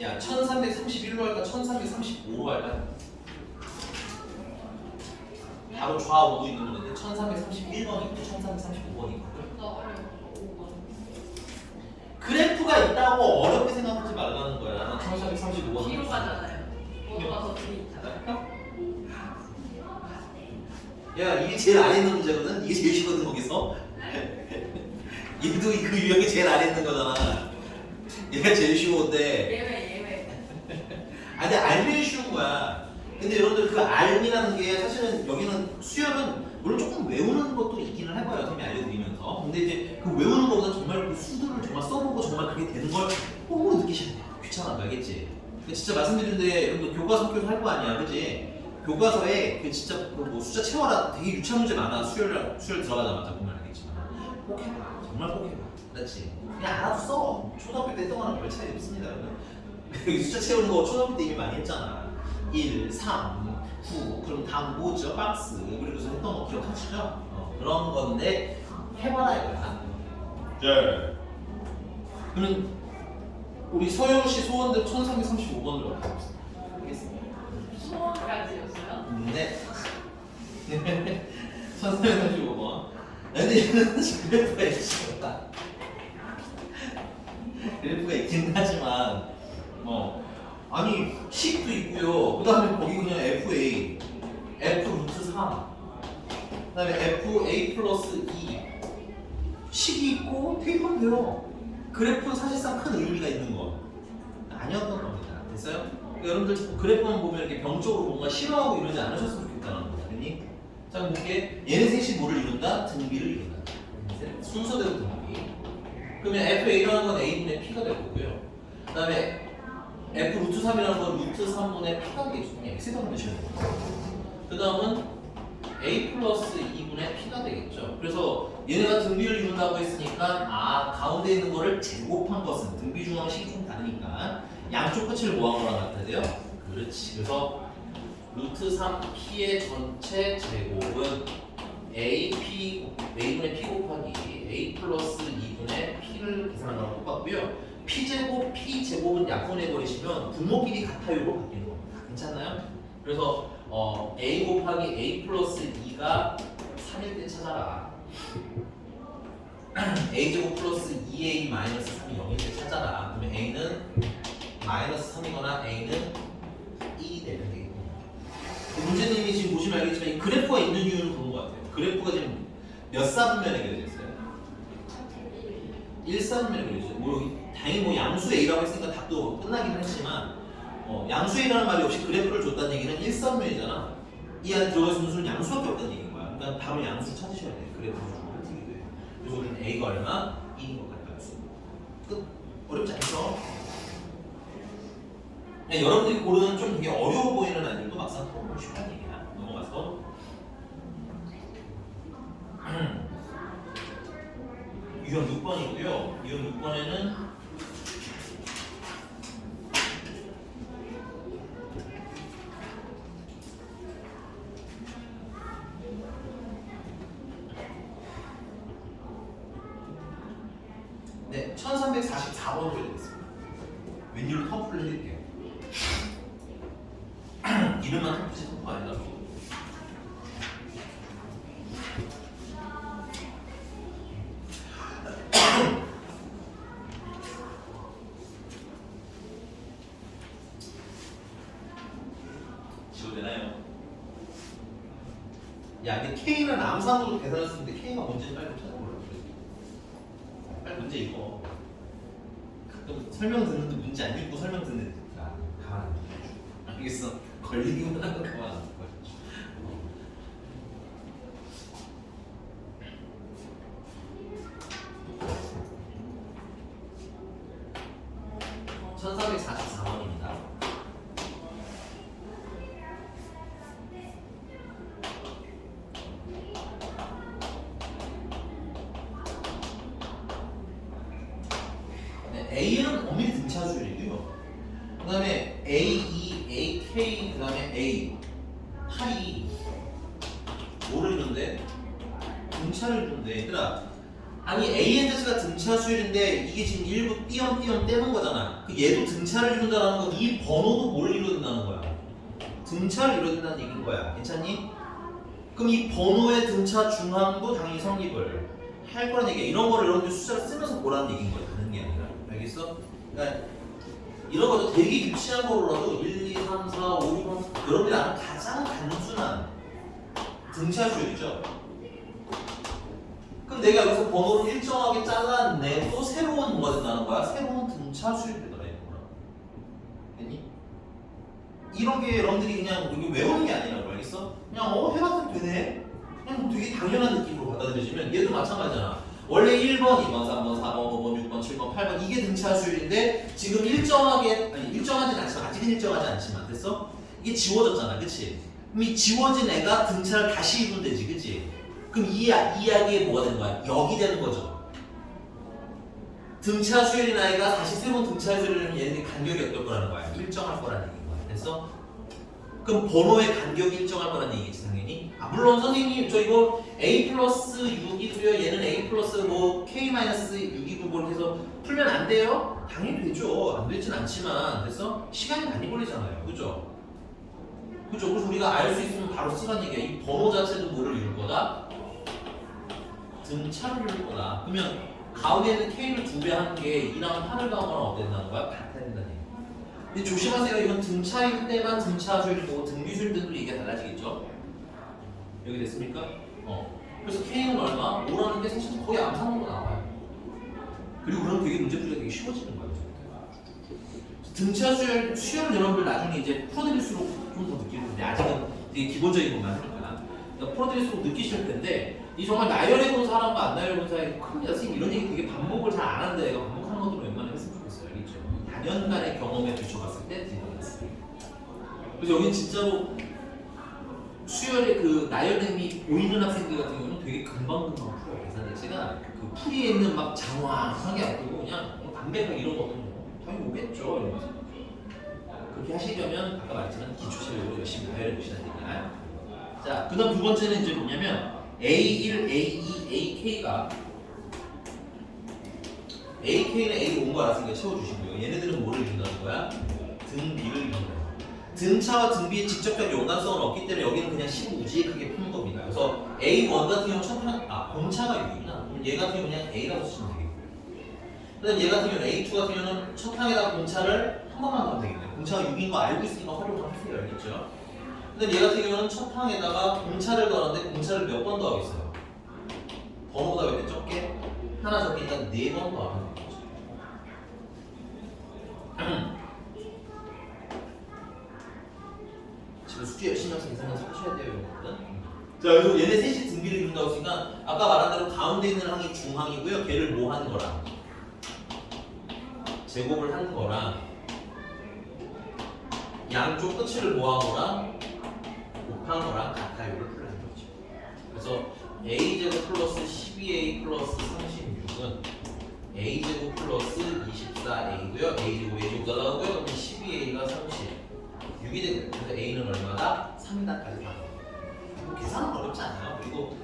야, 1331로 할까? 1335로 할까? 바로 좌우도 있는 건데 1331번이 있고 1335번이 있거든. 나 어려워. 5번. 그래프가 있다고 어렵게 생각하지 말라는 거야. 난 1335번. 뒤로 가잖아요. 번호가 더 뒤에 있잖아요. 야, 이게 제일 아래 있는 문제거든. 이게 제일 쉽거든 거기서. 얘도 그 유형이 제일 아래 있는 거잖아. 얘가 제일 쉬운데. 예외. 아니 알면 쉬운 거야. 근데 여러분들 그 알미라는 게 사실은 여기는 수열은 물론 조금 외우는 것도 있기는 해봐요. 선생님이 알려드리면서. 근데 이제 그 외우는 것보다 정말 그 수들을 정말 써보고 정말 그게 되는 걸 호흡으로 느끼셔야 돼요. 귀찮아, 알겠지? 근데 진짜 말씀드리는데 여러분들 교과서 교수 할 거 아니야, 그지? 교과서에 그 진짜 뭐 숫자 채워라 되게 유치한 문제 많아. 수열 들어가자마자 보면 알겠지만 꼭 해봐. 정말 꼭 해봐. 그렇지? 그냥 알아서 써. 초등학교 때 했던 거랑 별 차이 없습니다. 여러분. 숫자 채우는 거 초등학교 때 이미 많이 했잖아. 1, 3, 9 그럼 다음 뭐죠? 박스 그리고서 했던 거 기억하시죠? 그런 건데 해봐라 이거야. 네. 그러면 우리 서영씨 소원대로 1335번으로 하겠습니다. 수원까지였어요? 네. 1335번. 근데 이거는 그래프가 있습니다. 그래프가 있긴 하지만 아니 식도 있고요. 그 다음에 거기 그냥 FA F 루트 3 그 다음에 FA 플러스 2 식이 있고 대입하면 돼요. 그래프는 사실상 큰 의미가 있는 거 아니었던 겁니다. 됐어요? 그러니까 여러분들 자꾸 그래프만 보면 이렇게 병적으로 뭔가 싫어하고 이러지 않으셨으면 좋겠다는 거죠. 그러니 자 그럼 볼게. 얘네 셋이 뭐를 이룬다? 등비를 이룬다. 순서대로 등비. 그러면 FA라는 건 A분의 P가 될 거고요. 그 다음에 F 루트 3이라는 건 루트 3분의 P가 되겠죠. 그냥 X에다 넣으시면 돼요. 그 다음은 A 플러스 2분의 P가 되겠죠. 그래서 얘네가 등비를 이룬다고 했으니까 가운데 있는 거를 제곱한 것은 등비 중앙식이 좀 다르니까 양쪽 끝을 모한 거랑 같아야 돼요. 그렇지. 그래서 루트 3P의 전체 제곱은 A분의 P 곱하기 A 플러스 2분의 P를 계산한 거랑 똑같고요. P제곱, P제곱은 약분해버리시면 분모끼리 같아요로 바뀌는 겁니다. 괜찮나요? 그래서 A 곱하기 A 플러스 2가 3일 때 찾아라. A제곱 플러스 2A 마이너스 3이 0일 때 찾아라. 그러면 A는 마이너스 3이거나 A는 2이 되면 되겠고. 문제는 이미 지금 보시면 알겠지만 이 그래프가 있는 이유는 그런 것 같아요. 그래프가 지금 몇 사분면에 그려져 있어요? 1사분면에 그려져 있어요. 뭐 여기 당연히 뭐 양수 A라고 했으니까 답도 끝나긴 했지만 양수 A라는 말이 없이 그래프를 줬다는 얘기는 1사분면이잖아. 이 안에 들어가 있는 수는 양수밖에 없다는 얘기인 거야. 그러니까 바로 양수 찾으셔야 돼요. 그래프를 주고 틀리게 돼요. 그래서 우리는 A가 얼마? 2인 것 같아요. 끝. 어렵지 않죠? 여러분들이 고르는 좀 되게 어려워 보이는 아이들도 막상 풀어보면 쉽다는 얘기야. 넘어가서 유형 6번이고요. 유형 6번에는 네, 1344번으로 되겠습니다. 웬일로 터프를 해드릴게요. 이름만 터프지 터프가 아니라고. 지워되나요? 야, 근데 K는 암산으로 계산할 수 있는데 K가 뭔지는 빨리 찾아보라고 그래. 빨리 문제 읽어. 가끔 설명 듣는데 문제 안 읽고 설명 듣는데 가만 안 둬. 알겠어? 걸리기만 하면 가만 안 둬. 1344번입니다. 네, A는 엄밀히 등차수열이고요. 그 다음에 A2, AK, 그 다음에 A, 8이 뭐를 이루는데? 등차를 이루는데 얘들아, 아니 ANZ가 등차수열인데 이게 지금 일부 띄엄띄엄 떼는 거잖아. 그 얘도 등차를 이룬다는 건 이 번호도 뭘 이룬다는 거야? 등차를 이룬다는 얘기인 거야. 괜찮니? 그럼 이 번호의 등차 중함도 당연히 성립을 할 거란 얘기야. 이런 거를 여러분들 숫자를 쓰면서 보라는 얘기인 거야. 다른 게 아니라. 알겠어? 그러니까 이런 것도 되게 유치한 거로라도 1, 2, 3, 4, 5, 6, 7 여러분들이 아는 가장 단순한 등차수열이죠. 그럼 내가 여기서 번호를 일정하게 잘라내도 새로운 뭐가 된다는 거야? 새로운 등차수열이 되더라 이거라. 됐니? 이런 게 여러분들이 그냥 여기 외우는 게 아니라고 알겠어? 그냥 해봤으면 되네? 그냥 되게 당연한 느낌으로 받아들여지면 얘도 마찬가지잖아. 원래 1번, 2번, 3번, 4번, 5번, 6번, 7번, 8번 이게 등차수열인데 지금 일정하게, 아니 일정하진 않지만 아직은 일정하지 않지만 됐어? 이게 지워졌잖아 그치? 그럼 이 지워진 애가 등차를 다시 이루면 되지 그치? 그럼 이 이야기에 뭐가 되는 거야? 역이 되는 거죠. 등차수열인 아이가 다시 새로운 등차수열이면 얘네들이 간격이 어떨 거라는 거야? 일정할 거라는 얘기인 거야. 됐어? 그럼 번호의 간격이 일정할 거라는 얘기지 당연히. 물론 선생님 저 이거 A 플러스 6이고요. 얘는 A 플러스 뭐 K 마이너스 6이고 뭐 해서 풀면 안 돼요? 당연히 되죠. 안 되진 않지만 됐어? 시간이 많이 걸리잖아요. 그죠? 그죠? 그래서 우리가 알 수 있으면 바로 쓰라는 얘기야. 이 번호 자체도 뭐를 이룰 거다? 등차를 이룰 거다. 그러면 가운데는 K를 2배 하는 게 2랑 8을 더하거나 어땠다는 거야? 같아야 된다는 얘기야. 근데 조심하세요. 이건 등차일 때만 등차수열이고 등비수일 때도 얘기가 달라지겠죠? 여기 됐습니까? 그래서 K는 얼마? 5라는 게 사실 거의 암산으로 나와요. 그리고 그럼 되게 문제풀이가 되게 쉬워지는 거예요. 등차수열 수열을 여러분들 나중에 이제 풀어드릴수록 좀 더 느낄 텐데 아직은 되게 기본적인 것만 하니까. 그러니까 풀어드릴수록 느끼실 텐데 이 정말 나열해본 사람과 안 나열해본 사람이 큽니다. 선생님 이런 얘기 되게 반복을 잘 안 하는데 내가 반복하는 것도 웬만하면 했으면 좋겠어요. 알겠죠? 단연간의 경험에 비춰봤을 때 드리겠습니다. 그래서 여긴 진짜로 수열의 그 나열됨이 보이는 학생들 같은 경우는 되게 금방금방 풀어요. 계산 자체가 그 풀이에 있는 막 장황하게 아니고 그냥 담백하게 이런 거거든요. 당연히 오겠죠. 이러면서. 그렇게 하시려면 아까 말했지만 기초체력으로 열심히 나열해 보시는 얘기야. 자, 그 다음 두 번째는 이제 뭐냐면 A1, A2, AK가 AK는 A 온 거 알았으니까 채워주시고요. 얘네들은 뭐를 이룬다는 거야? 등비를 이룬다. 등차와 등비의 직접적 연관성은 없기 때문에 여기는 그냥 시무직하게 푸는 겁니다. 그래서 A1 같은 경우는 공차가 6이구나. 그럼 얘 같은 경우는 그냥 A라고 쓰시면 되겠고요. 그다음 얘 같은 경우는 A2 같은 경우는 첫 항에다 공차를 한 번만 넣으면 되겠네요. 공차가 6인 거 알고 있으니까 활용을 하세요. 알겠죠? 근데 얘 같은 경우는 첫 항에다가 공차를 넣었는데 공차를 몇 번 더하겠어요? 번호보다 왜 적게? 하나 적게니까 4번 더하면 되는 거죠. 지금 숙제 열심히 해서 계산해서 하셔야 돼요, 여러분들. 자, 그리고 얘네 셋이 등비를 이룬다고 했으니까 아까 말한 대로 가운데 있는 항이 중항이고요. 걔를 뭐 하는 거랑 제곱을 하는 거랑 양쪽 끝을 모아한 거랑 곱한 거랑 같아요를 풀어낸 거죠. 그래서 a제곱 플러스 12a 플러스 36은 a제곱 플러스 24a고요. a제곱 a제곱 날라가고요. 그러면 12a가 36이 되거든요. 그래서 a는 얼마다? 3이다까지 나와요. 뭐 계산은 어렵지 않아요. 그리고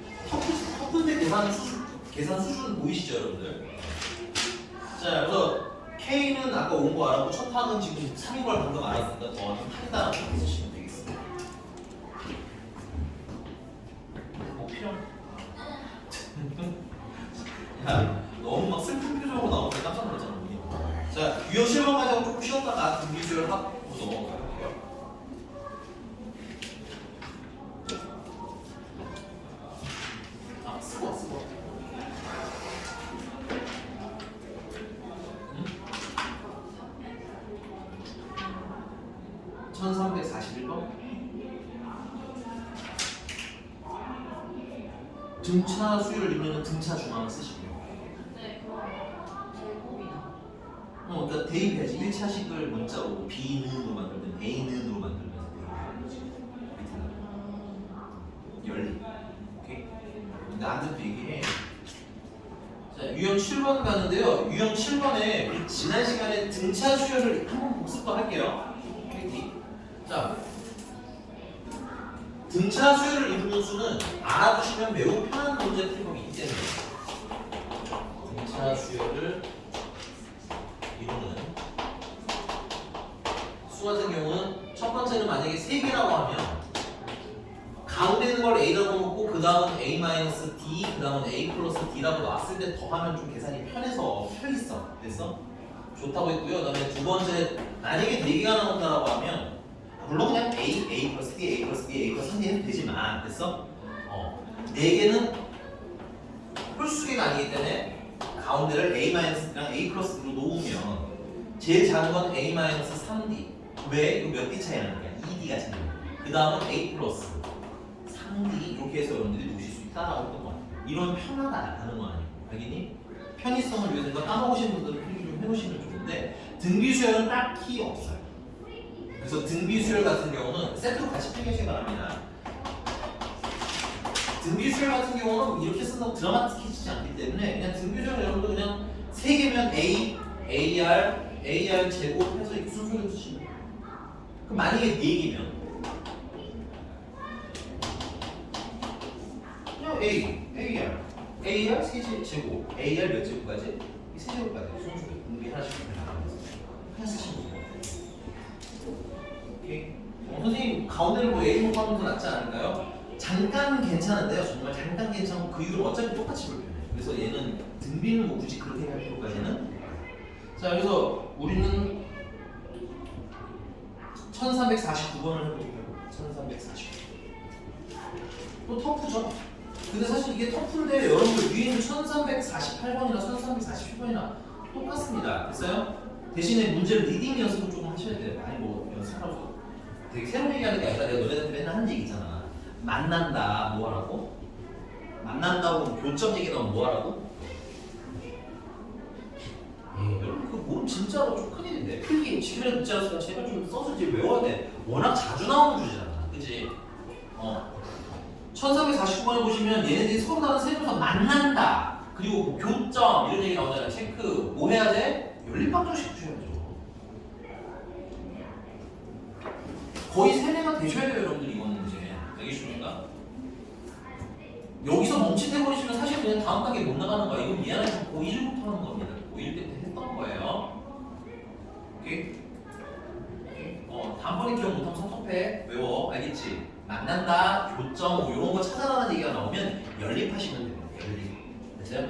터프인데 계산 수준 보이시죠, 여러분들? 자, 그래서 K는 아까 온 거 알았고 첫 항은 지금 3인 걸 방금 알았으니까 더하면 8이다라고 쓰시면 되겠습니다. 뭐 필요? 야, 너무 막 슬픈 표정으로 나오니까 깜짝 놀랐잖아. 우리. 자, 유형 실험까지 하고 조금 쉬었다가 등비수열 하고 넘어갈게요. 아, 쓰고. 1341번 등차 수열을 이루는 등차 중앙을 쓰시고요. 네, 그럼 제곱이나. 그러니까 대입해야지. 1차식을 문자로 B는으로 만들든 A는으로 만들면서 대입해야지. 열리. 오케이? 근데 안돼도 얘기해. 자, 유형 7번 가는데요. 유형 7번에 우리 지난 시간에 등차 수열을 한번 복습도 할게요. 자, 등차 수열을 이루는 수는 알아두시면 매우 편한 문제 풀이법이기 때문에 등차 수열을 이루는 수 같은 경우는 첫 번째는 만약에 3개라고 하면 가운데 있는 걸 A라고 놓고 그 다음은 A-D 그 다음은 A 플러스 D라고 놨을 때 더하면 좀 계산이 편해서 편있어. 됐어? 좋다고 했고요. 그 다음에 두 번째 만약에 4개가 나온다라고 하면 물론 그냥 A 플러스 D, A 플러스 D, A 플러스 3D 해도 되지만 됐어? 4개는 홀수개가 아니기 때문에 가운데를 A-D랑 A 플러스 D로 놓으면 제일 작은 건 A-3D 왜? 이거 몇 D 차이 나는 거야? 2D가 차이 나는 거야. 그 다음은 A 플러스 3D 이렇게 해서 여러분들이 놓으실 수 있다라고 했던 거 같아요. 이런 편하다라는 거 아니에요. 알겠니? 편의성을 위해서 이거 까먹으신 분들은 필기 좀 해놓으시면 좋은데 등비수열은 딱히 없어요. 그래서 등비수열 같은 경우는 세트로 같이 필기하시기 바랍니다. 등비수열 같은 경우는 이렇게 쓴다고 드라마틱해지지 않기 때문에 그냥 등비수열 여러분들 그냥 3개면 A, AR 제곱해서 이렇게 순서대로 쓰시면 돼요. 그럼 만약에 4개면 그냥 AR 3제 제곱, AR 몇 제곱까지? 이 3제곱까지 순서대로 분비 하나씩 나가면서 그냥 쓰시면 돼요. 오케이. 선생님 가운데를 뭐 A 놓고 하면 더 낫지 않을까요? 잠깐 괜찮은데요. 정말 잠깐 괜찮고 그 이후로 어차피 똑같이 불편해요. 그래서 얘는 등비는 뭐 굳이 그렇게 할 필요까지는. 자, 그래서 우리는 1349번을 해볼게요. 1349. 또 터프죠. 근데 사실 이게 터프인데 여러분들 위에 있는 1348번이나 1347번이나 똑같습니다. 됐어요? 대신에 문제를 리딩 연습을 조금 하셔야 돼요. 아니 뭐 연습하라고 되게 새로운 얘기하는 게 아니라 내가 너네한테 맨날 하는 얘기 있잖아. 만난다 뭐 하라고? 만난다고 교점 얘기 나오면 뭐 하라고? 여러분 그 몸 진짜로 좀 큰일인데 필기 지금이라도 문자로 제발 좀 써서 이제 외워야 돼. 워낙 자주 나오는 주제잖아. 그치? 1349번에 보시면 얘네들이 서로 다른 세부에서 만난다 그리고 뭐 교점 이런 얘기 나오잖아요. 체크 뭐 해야 돼? 연립방정식 푸셔야죠. 거의 세뇌가 되셔야 돼요 여러분들 이거는 이제. 알겠습니까? 여기서 멈칫해버리시면 사실 그냥 다음 단계 못 나가는 거야. 이건 미안해서 고1부터 하는 겁니다. 고1 때 오케이? 단번에 기억 못하면 섭섭해. 외워. 알겠지? 만난다, 교점, 뭐 이런 거 찾아라는 얘기가 나오면 연립하시면 됩니다. 연립. 됐어요?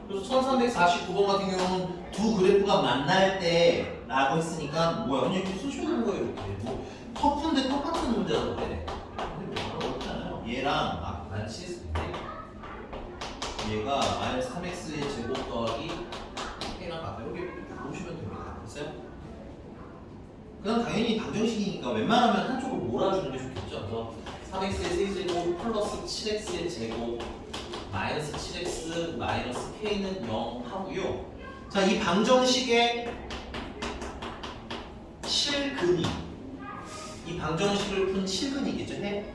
그래서 1349번 같은 경우는 두 그래프가 만날 때 라고 했으니까 뭐야 그냥 이렇게 쓰셔야 거예요. 이렇게 뭐 터프인데 똑같은 문제라고 돼. 근데 뭐 어렵잖아요. 얘랑 난 CS인데 얘가 마이너스 3x의 제곱 더하기 K랑 같아. 이렇게 보시면 됩니다. 됐어요? 그냥 당연히 방정식이니까 웬만하면 한쪽을 몰아주는 게 좋겠죠. 그래서 3x의 세제곱 플러스 7x의 제곱 마이너스 7x 마이너스 k는 0 하고요. 자, 이 방정식의 실근이 이 방정식을 푼 실근이 있겠죠? 해?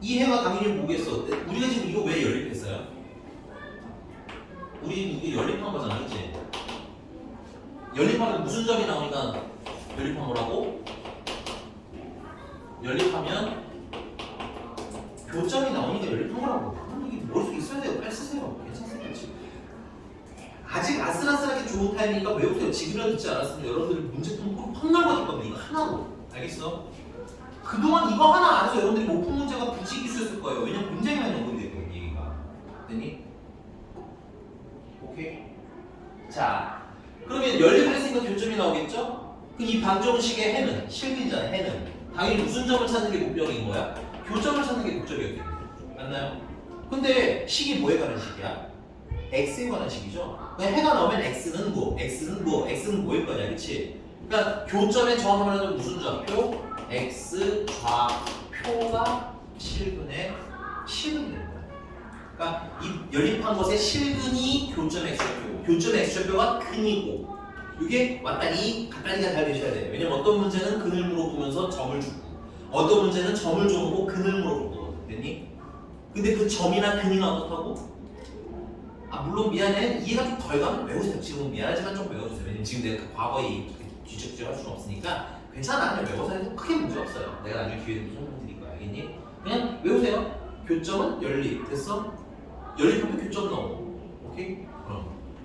이 해가 당연히 뭐겠어? 우리가 지금 이거 왜 연립했어요? 우리 이게 연립한 거잖아, 그치? 연립하면 무슨 점이 나오니까 연립한 거라고? 연립하면 교점이 나오니까 연립한 거라고. 이게 머릿속에 있어야 돼요. 빨리 쓰세요. 괜찮습니다. 지금. 아직 아슬아슬하게 좋은 타이밍이니까 외우세요. 지금이라도 듣지 않았으면 여러분들 문제품 팍 날아갈 겁니다. 이거 하나로. 알겠어? 그동안 이거 하나 안 해서 여러분들이 못 푼 문제가 부직 있었을 거예요. 왜냐면 굉장히 많이 연구이 됐거든요. 얘기가. 됐니? 오케이? 자, 그러면 연립을 했으니까 교점이 나오겠죠? 그럼 이 방정식의 해는, 실근이잖아, 해는. 당연히 무슨 점을 찾는 게 목적인 거야? 교점을 찾는 게 목적이었겠죠. 맞나요? 근데 식이 뭐에 관한 식이야? x에 관한 식이죠. 그냥 해가 나오면 x는 뭐, x는 뭐, x는 뭐일 거냐, 그렇지? 그러니까 교점에 정확히 말하면 무슨 좌표? x 좌표가 실근의 실근이 되는 거야. 그러니까 이 연립한 것의 실근이 교점의 x좌표고, 교점의 x좌표가 근이고, 이게 왔다리 갔다리가 잘 되셔야 돼요. 왜냐면 어떤 문제는 근을 물어보면서 점을 주고, 어떤 문제는 점을 줘보고 근을 물어보거든. 됐니? 근데 그 점이나 근이나 어떻다고? 물론 미안해. 이해가 좀 덜 가면 외우세요. 지금 미안하지만 좀 외워주세요. 왜냐면 지금 내가 그 과거에 뒤적지할 수는 없으니까 괜찮아. 그냥 외워서 해도 크게 문제 없어요. 내가 나중에 기회 되면 설명드릴 거야. 알겠니? 그냥 외우세요. 교점은 연립. 됐어? 연립하면 교점 나오고. 오케이?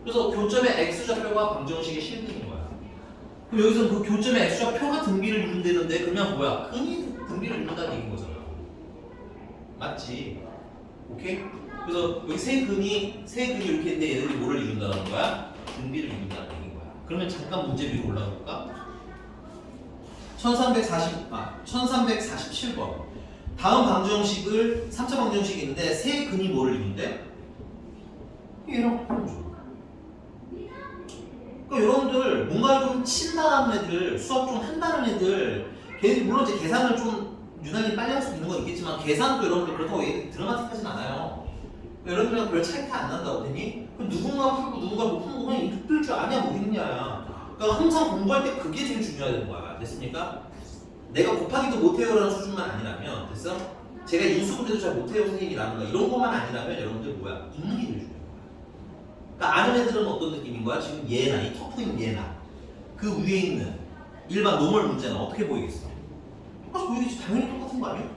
그래서 교점의 x좌표가 방정식의 실근인 거야. 그럼 여기서 그 교점의 x좌표가 등비를 이룬다는데 그러면 뭐야? 근이 등비를 이룬다는 얘기인 거잖아. 맞지? 오케이? 그래서 여기 세 근이 이렇게 있는데 얘들이 뭐를 이룬다는 거야? 등비를 이룬다는 얘기인 거야. 그러면 잠깐 문제 위로 올라가 볼까? 1347번. 다음 방정식을 3차 방정식이 있는데 세 근이 뭐를 이룬대? 얘랑 똑같죠. 그러니까 여러분들 뭔가를 좀 친다는 애들, 수학 좀 한다는 애들, 걔네들 물론 이제 계산을 좀 유난히 빨리 할 수 있는 건 있겠지만 계산도 여러분들 그렇다고 얘들 드라마틱하진 않아요. 여러분들이랑 별 차이가 안 난다고 되니? 그럼 누군가 풀고 누군가 못 푸는 거 그냥 이렇게 뜰 줄 아냐 모르겠냐. 그러니까 항상 공부할 때 그게 제일 중요하다는 거야. 됐습니까? 내가 곱하기도 못해요라는 수준만 아니라면 됐어? 제가 인수분해도 잘 못해요 선생님이라는 거 이런 것만 아니라면 여러분들 뭐야? 읽는 게 제일 중요한 거야. 그러니까 아는 애들은 어떤 느낌인 거야? 지금 얘나 이 터프인 얘나 그 위에 있는 일반 노멀 문제는 어떻게 보이겠어? 똑같이 보이겠지. 당연히 똑같은 거 아니야?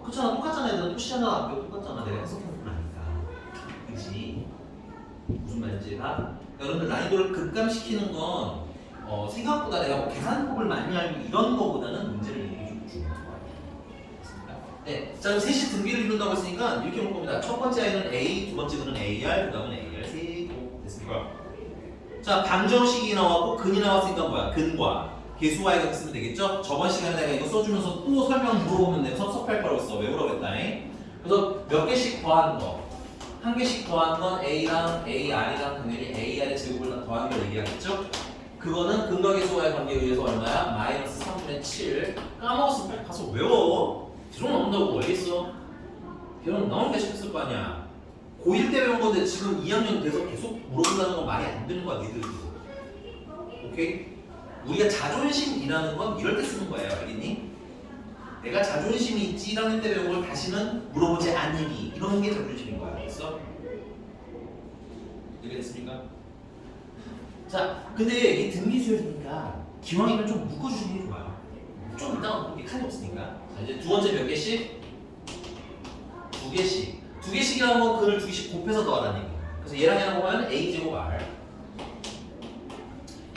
그렇잖아. 똑같잖아. 애들은 토시잖아. 안교 똑같잖아. 내가 해석해놓은 건 아니까. 그치? 무슨 말인지가 여러분들 난이도를 급감시키는 건 생각보다 내가 뭐 계산법을 많이 알고 이런 거보다는 문제를 읽는 게 좀 중요한 거 같아요. 네, 자 그럼 셋이 등비를 이룬다고 했으니까 이렇게 볼 겁니다. 첫 번째 아이는 A, 두 번째 근은 AR, 그 다음은 AR 세고 됐습니까? 자 방정식이 나왔고 근이 나왔으니까 뭐야? 근과 계수와의 쓰면 되겠죠? 저번 시간에 내가 이거 써주면서 또 설명 물어보면 내가 섭섭할 거라고 했어. 외우라고 했다잉. 그래서 몇 개씩 더하는 거. 한 개씩 더한 건 A랑 AR이랑 당연히 AR의 제곱을 더하는 걸 얘기하겠죠? 그거는 근과 계수와의 관계에 의해서 얼마야? 마이너스 3분의 7. 까먹었으면 빨리 가서 외워. 기록 나온다고 알겠어? 기록 나오니까 싶었을 거 아니야. 고1 때 배운 건데 지금 2학년 돼서 계속 물어본다는 건 말이 안 되는 거야, 니들도. 오케이? 우리가 자존심이라는 건 이럴 때 쓰는 거예요, 알겠니? 내가 자존심이 있지 1학년 때 배운 걸 다시는 물어보지 않으니 이런 게 자존심인 거야, 알겠어? 이해됐습니까? 자, 근데 이게 등비수열이니까 기왕이면 좀 묶어주시는 게 좋아요. 좀 이따가 볼게 칸이 없으니까. 자, 이제 두 번째 몇 개씩? 두 개씩. 두 개씩이라는 건 그를 두 개씩 곱해서 더하라는 얘기. 그래서 얘랑 얘랑 보면 a 제곱 r.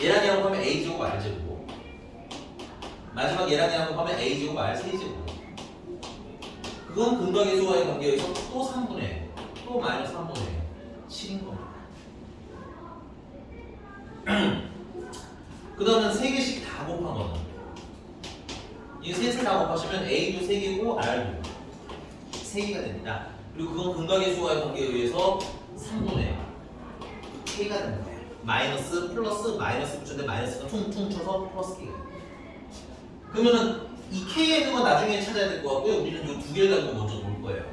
얘랑 얘랑 보면 a 제곱 r 제곱. 마지막 얘랑 얘랑 보면 a 제곱 r 세제곱. 그건 근각계수와의 관계에서 또 3분의 또 마이너스 3분의 7인 겁니다. 그 다음은 3개씩 다 곱한 거는 이 셋을 다 곱하시면 A도 3개고 R도 3개가 됩니다. 그리고 그건 근각계수와의 관계에 의해서 3분의 K가 되는 거예요. 마이너스 플러스 마이너스 붙였는데 마이너스가 퉁퉁 쳐서 플러스 K가 됩니다. 그러면은 이 K에 있는 건 나중에 찾아야 될 것 같고요. 우리는 이 두 개를 가지고 먼저 볼 거예요.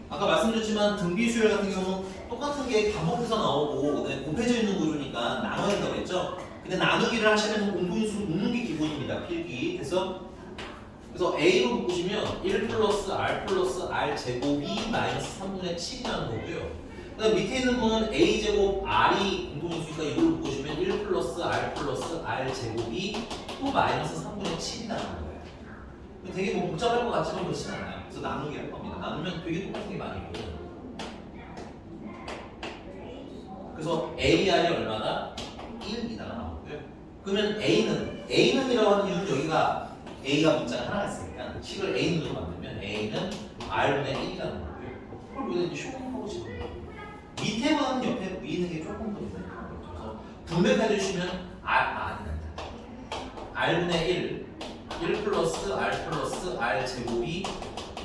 아까 말씀드렸지만 등비수열 같은 경우는 똑같은 게 반복해서 나오고 곱해져 있는 구조니까 나눠야 된다고 했죠. 근데 나누기를 하시면 공분수로 놓는 게 기본입니다. 필기. 그래서 A로 묶으시면 1 플러스 R 플러스 R 제곱이 마이너스 3분의 7이라는 거고요. 그다음 밑에 있는 거는 A 제곱 R이 공분수니까 이걸로 묶으시면 1 플러스 R 플러스 R 제곱이 또 마이너스 3분의 7이라는 거예요. 되게 뭐 복잡할 것 같지만 그렇진 않아요. 그래서 나누기 할 겁니다. 나누면 되게 똑같은 게 많이 있거든요. 그래서 AR이 얼마나? 1이다가 나오고요. 그러면 A는이라고 하는 이유는 여기가 A가 문자가 하나가 있으니까 식을 A는으로 만들면 A는 R분의 1이라는 거고요. 그걸 여기다 이제 쇼핑하고 집어넣어요. 밑에만 옆에 위에 있는 게 조금 더 있는 거죠. 그래서 분배해 주시면 R분의 1 플러스 R 플러스 R 제곱이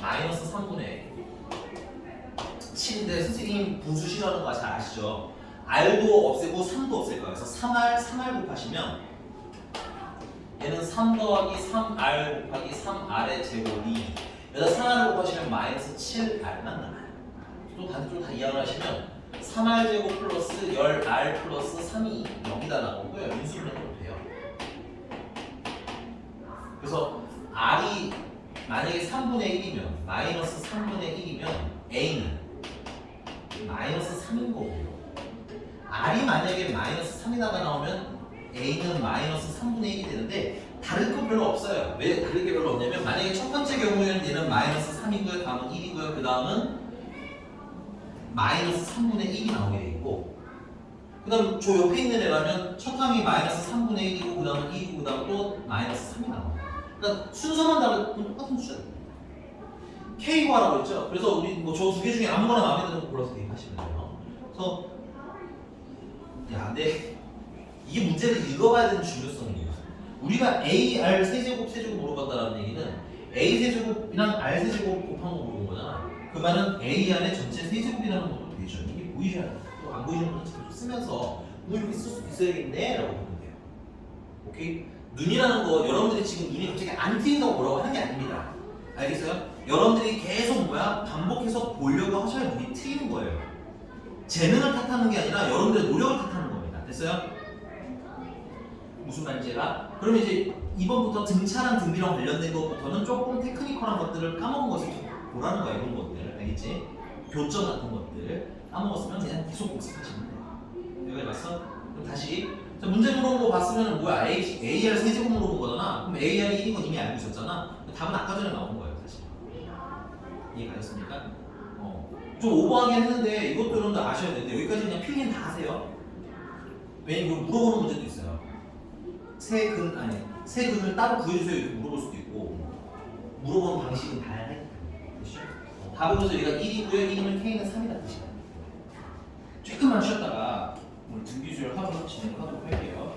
마이너스 3분의 7인데 선생님 분수 싫어하는 거 잘 아시죠? R도 없애고 3도 없앨 거예요. 그래서 3R 곱하시면 얘는 3 더하기 3R 곱하기 3R의 제곱이 여기다 3R을 곱하시면 마이너스 7R만 남아요. 또 반대쪽으로 다 이항을 하시면 3R 제곱 플러스 10R 플러스 3이 여기다 나오고요. 인수분해 해도 돼요. 그래서 R이 만약에 3분의 1이면 마이너스 3분의 1이면 A는 마이너스 3인 거고요. R이 만약에 마이너스 3이다가 나오면 A는 마이너스 3분의 1이 되는데 다를 거 별로 없어요. 왜 다를 게 별로 없냐면 만약에 첫 번째 경우에는 얘는 마이너스 3이고요. 다음은 1이고요. 그 다음은 마이너스 3분의 1이 나오게 돼 있고 그 다음 저 옆에 있는 애라면 첫 항이 마이너스 3분의 1이고 그 다음은 1이고 그 다음 또 마이너스 3이 나와요. 그러니까 순서만 다르면 똑같은 숫자예요. K 구하라고 했죠. 그래서 우리 뭐 저 두 개 중에 아무거나 마음에 드는 거 골라서 대입하시면 돼요. 그래서 근데 이게 문제를 읽어봐야 되는 중요성이에요. 우리가 A, R 세제곱 물어봤다는 얘기는 A 세제곱이랑 R 세제곱 곱한 거 물어본 거잖아. 그 말은 A 안에 전체 세제곱이라는 것도 되죠. 이게 보이셔야 돼요. 또 안 보이는 분은 계속 쓰면서 뭐 이렇게 쓸 수도 있어야겠네 라고 보면 돼요. 오케이? 눈이라는 거 여러분들이 지금 눈이 갑자기 안 트인다고 뭐라고 하는 게 아닙니다. 알겠어요? 여러분들이 계속 반복해서 보려고 하셔야 눈이 트이는 거예요. 재능을 탓하는 게 아니라 여러분들의 노력을 탓하는 겁니다. 됐어요? 무슨 말인지 제가? 그럼 이제 이번부터 등차랑 등비랑 관련된 것부터는 조금 테크니컬한 것들을 까먹은 것을 좀 보라는 거야. 이런 것들 알겠지? 교점 같은 것들 까먹었으면 그냥 계속 복습하시면 돼요. 여기까지 봤어? 그럼 다시 자, 문제 물어본 거 봤으면 뭐야? AR 세제곱 물어본 거잖아. 그럼 AR이 1인 건 이미 알고 있었잖아. 답은 아까 전에 나온 거예요. 사실 이해가셨습니까? 좀 오버하긴 했는데 이것도 여러분들 아셔야 되는데 여기까지 그냥 필기는 다 하세요. 왜냐면 이거 물어보는 문제도 있어요. 세 근을 따로 구해주세요 이렇게 물어볼 수도 있고 물어보는 방식은 다양하니까. 그렇죠? 답을 보면서 얘가 1이고요. 1이면 K는 3이라는 뜻이에요. 조금만 쉬었다가 오늘 등기수열 하도록 진행을 하도록 할게요.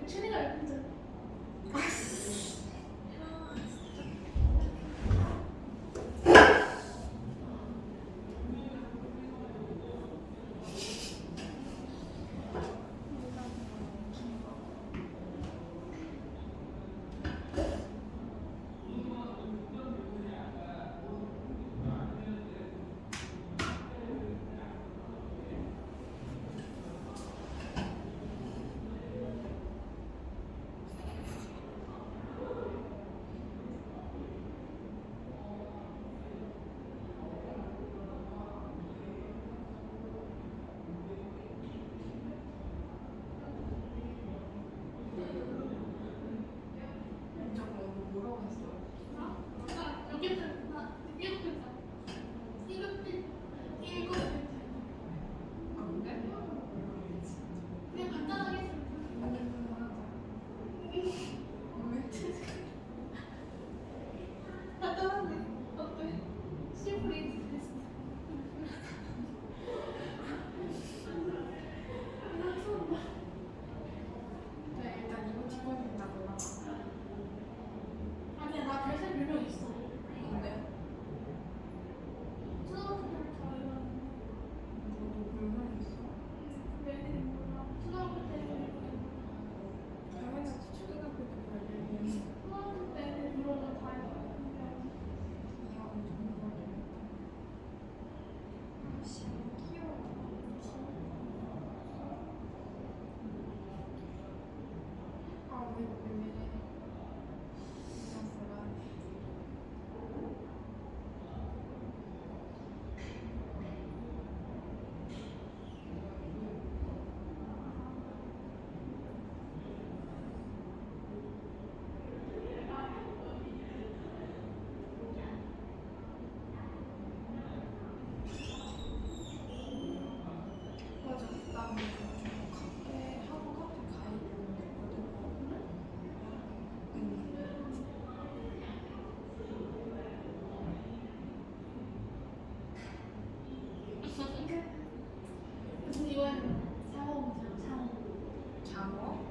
체리가 예쁘잖아. 뭐라고 했어? 여기 있다. 일곱 글자. 일곱 글자. 아 그래? 그냥 간단하게 했으면 간단한데 어때? 심플이 됐어. 네, 일단 이모티콘이나 몰라. 아니야 나 별세 별명 있어. 근데 초등학교 때부터 이런 너도 불만 있어? 별명이 몰라. 초등학교 때는 당연하지. 초등학교 때 별일이 초등학교 때는 이런 거다 했어. 이야 엄청 좋아해. 씨 귀여워. 아왜 이런 불안. 맞아. 나 카페 하고 카페 가입했거든. 무슨 이거야? 상어 상어. 장어?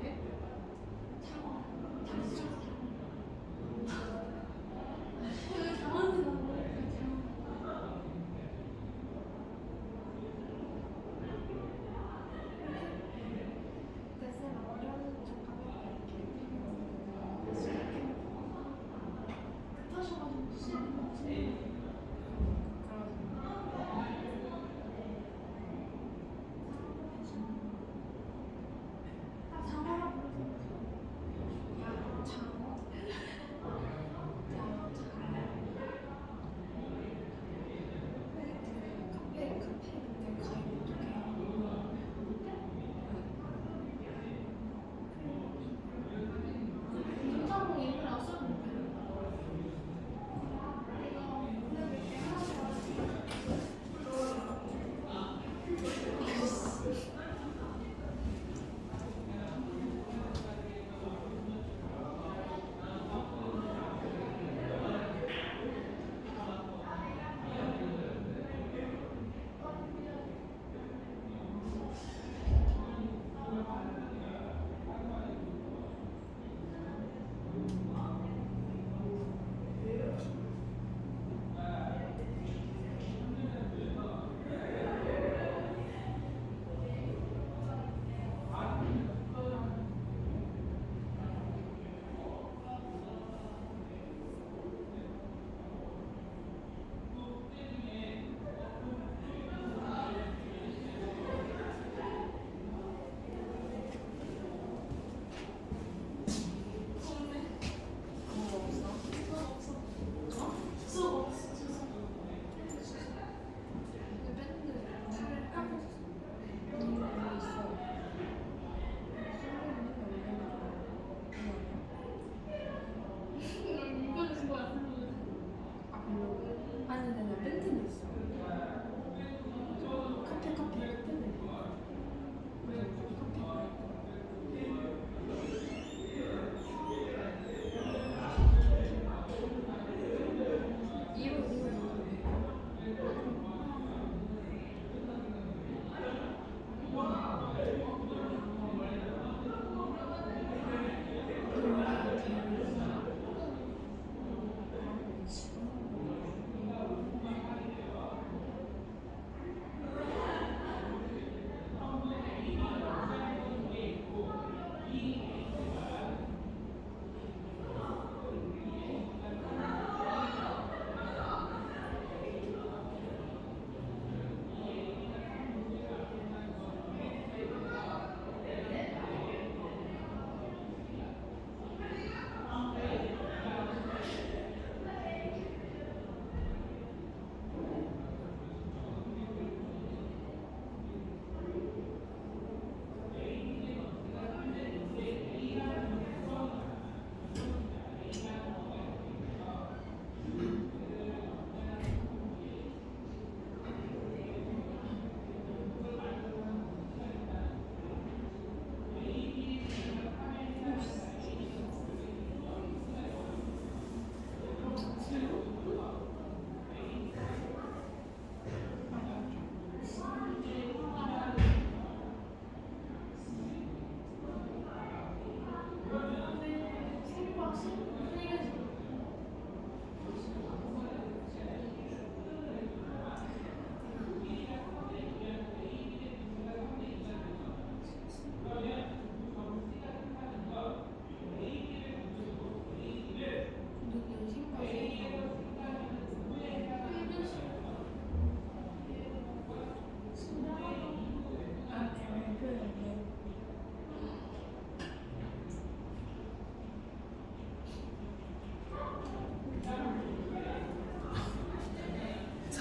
왜? 상어. 장수. 왜 장어는 안 먹어? 뱃살 어려운 척하면 급하셔가지고 수염이 없지. 딱 장어라고 그러지. 야,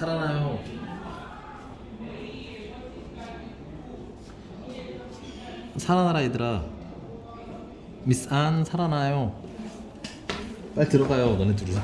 살아나요. 살아나라 얘들아. 미스 안 살아나요. 빨리 들어가요 너네 둘이서.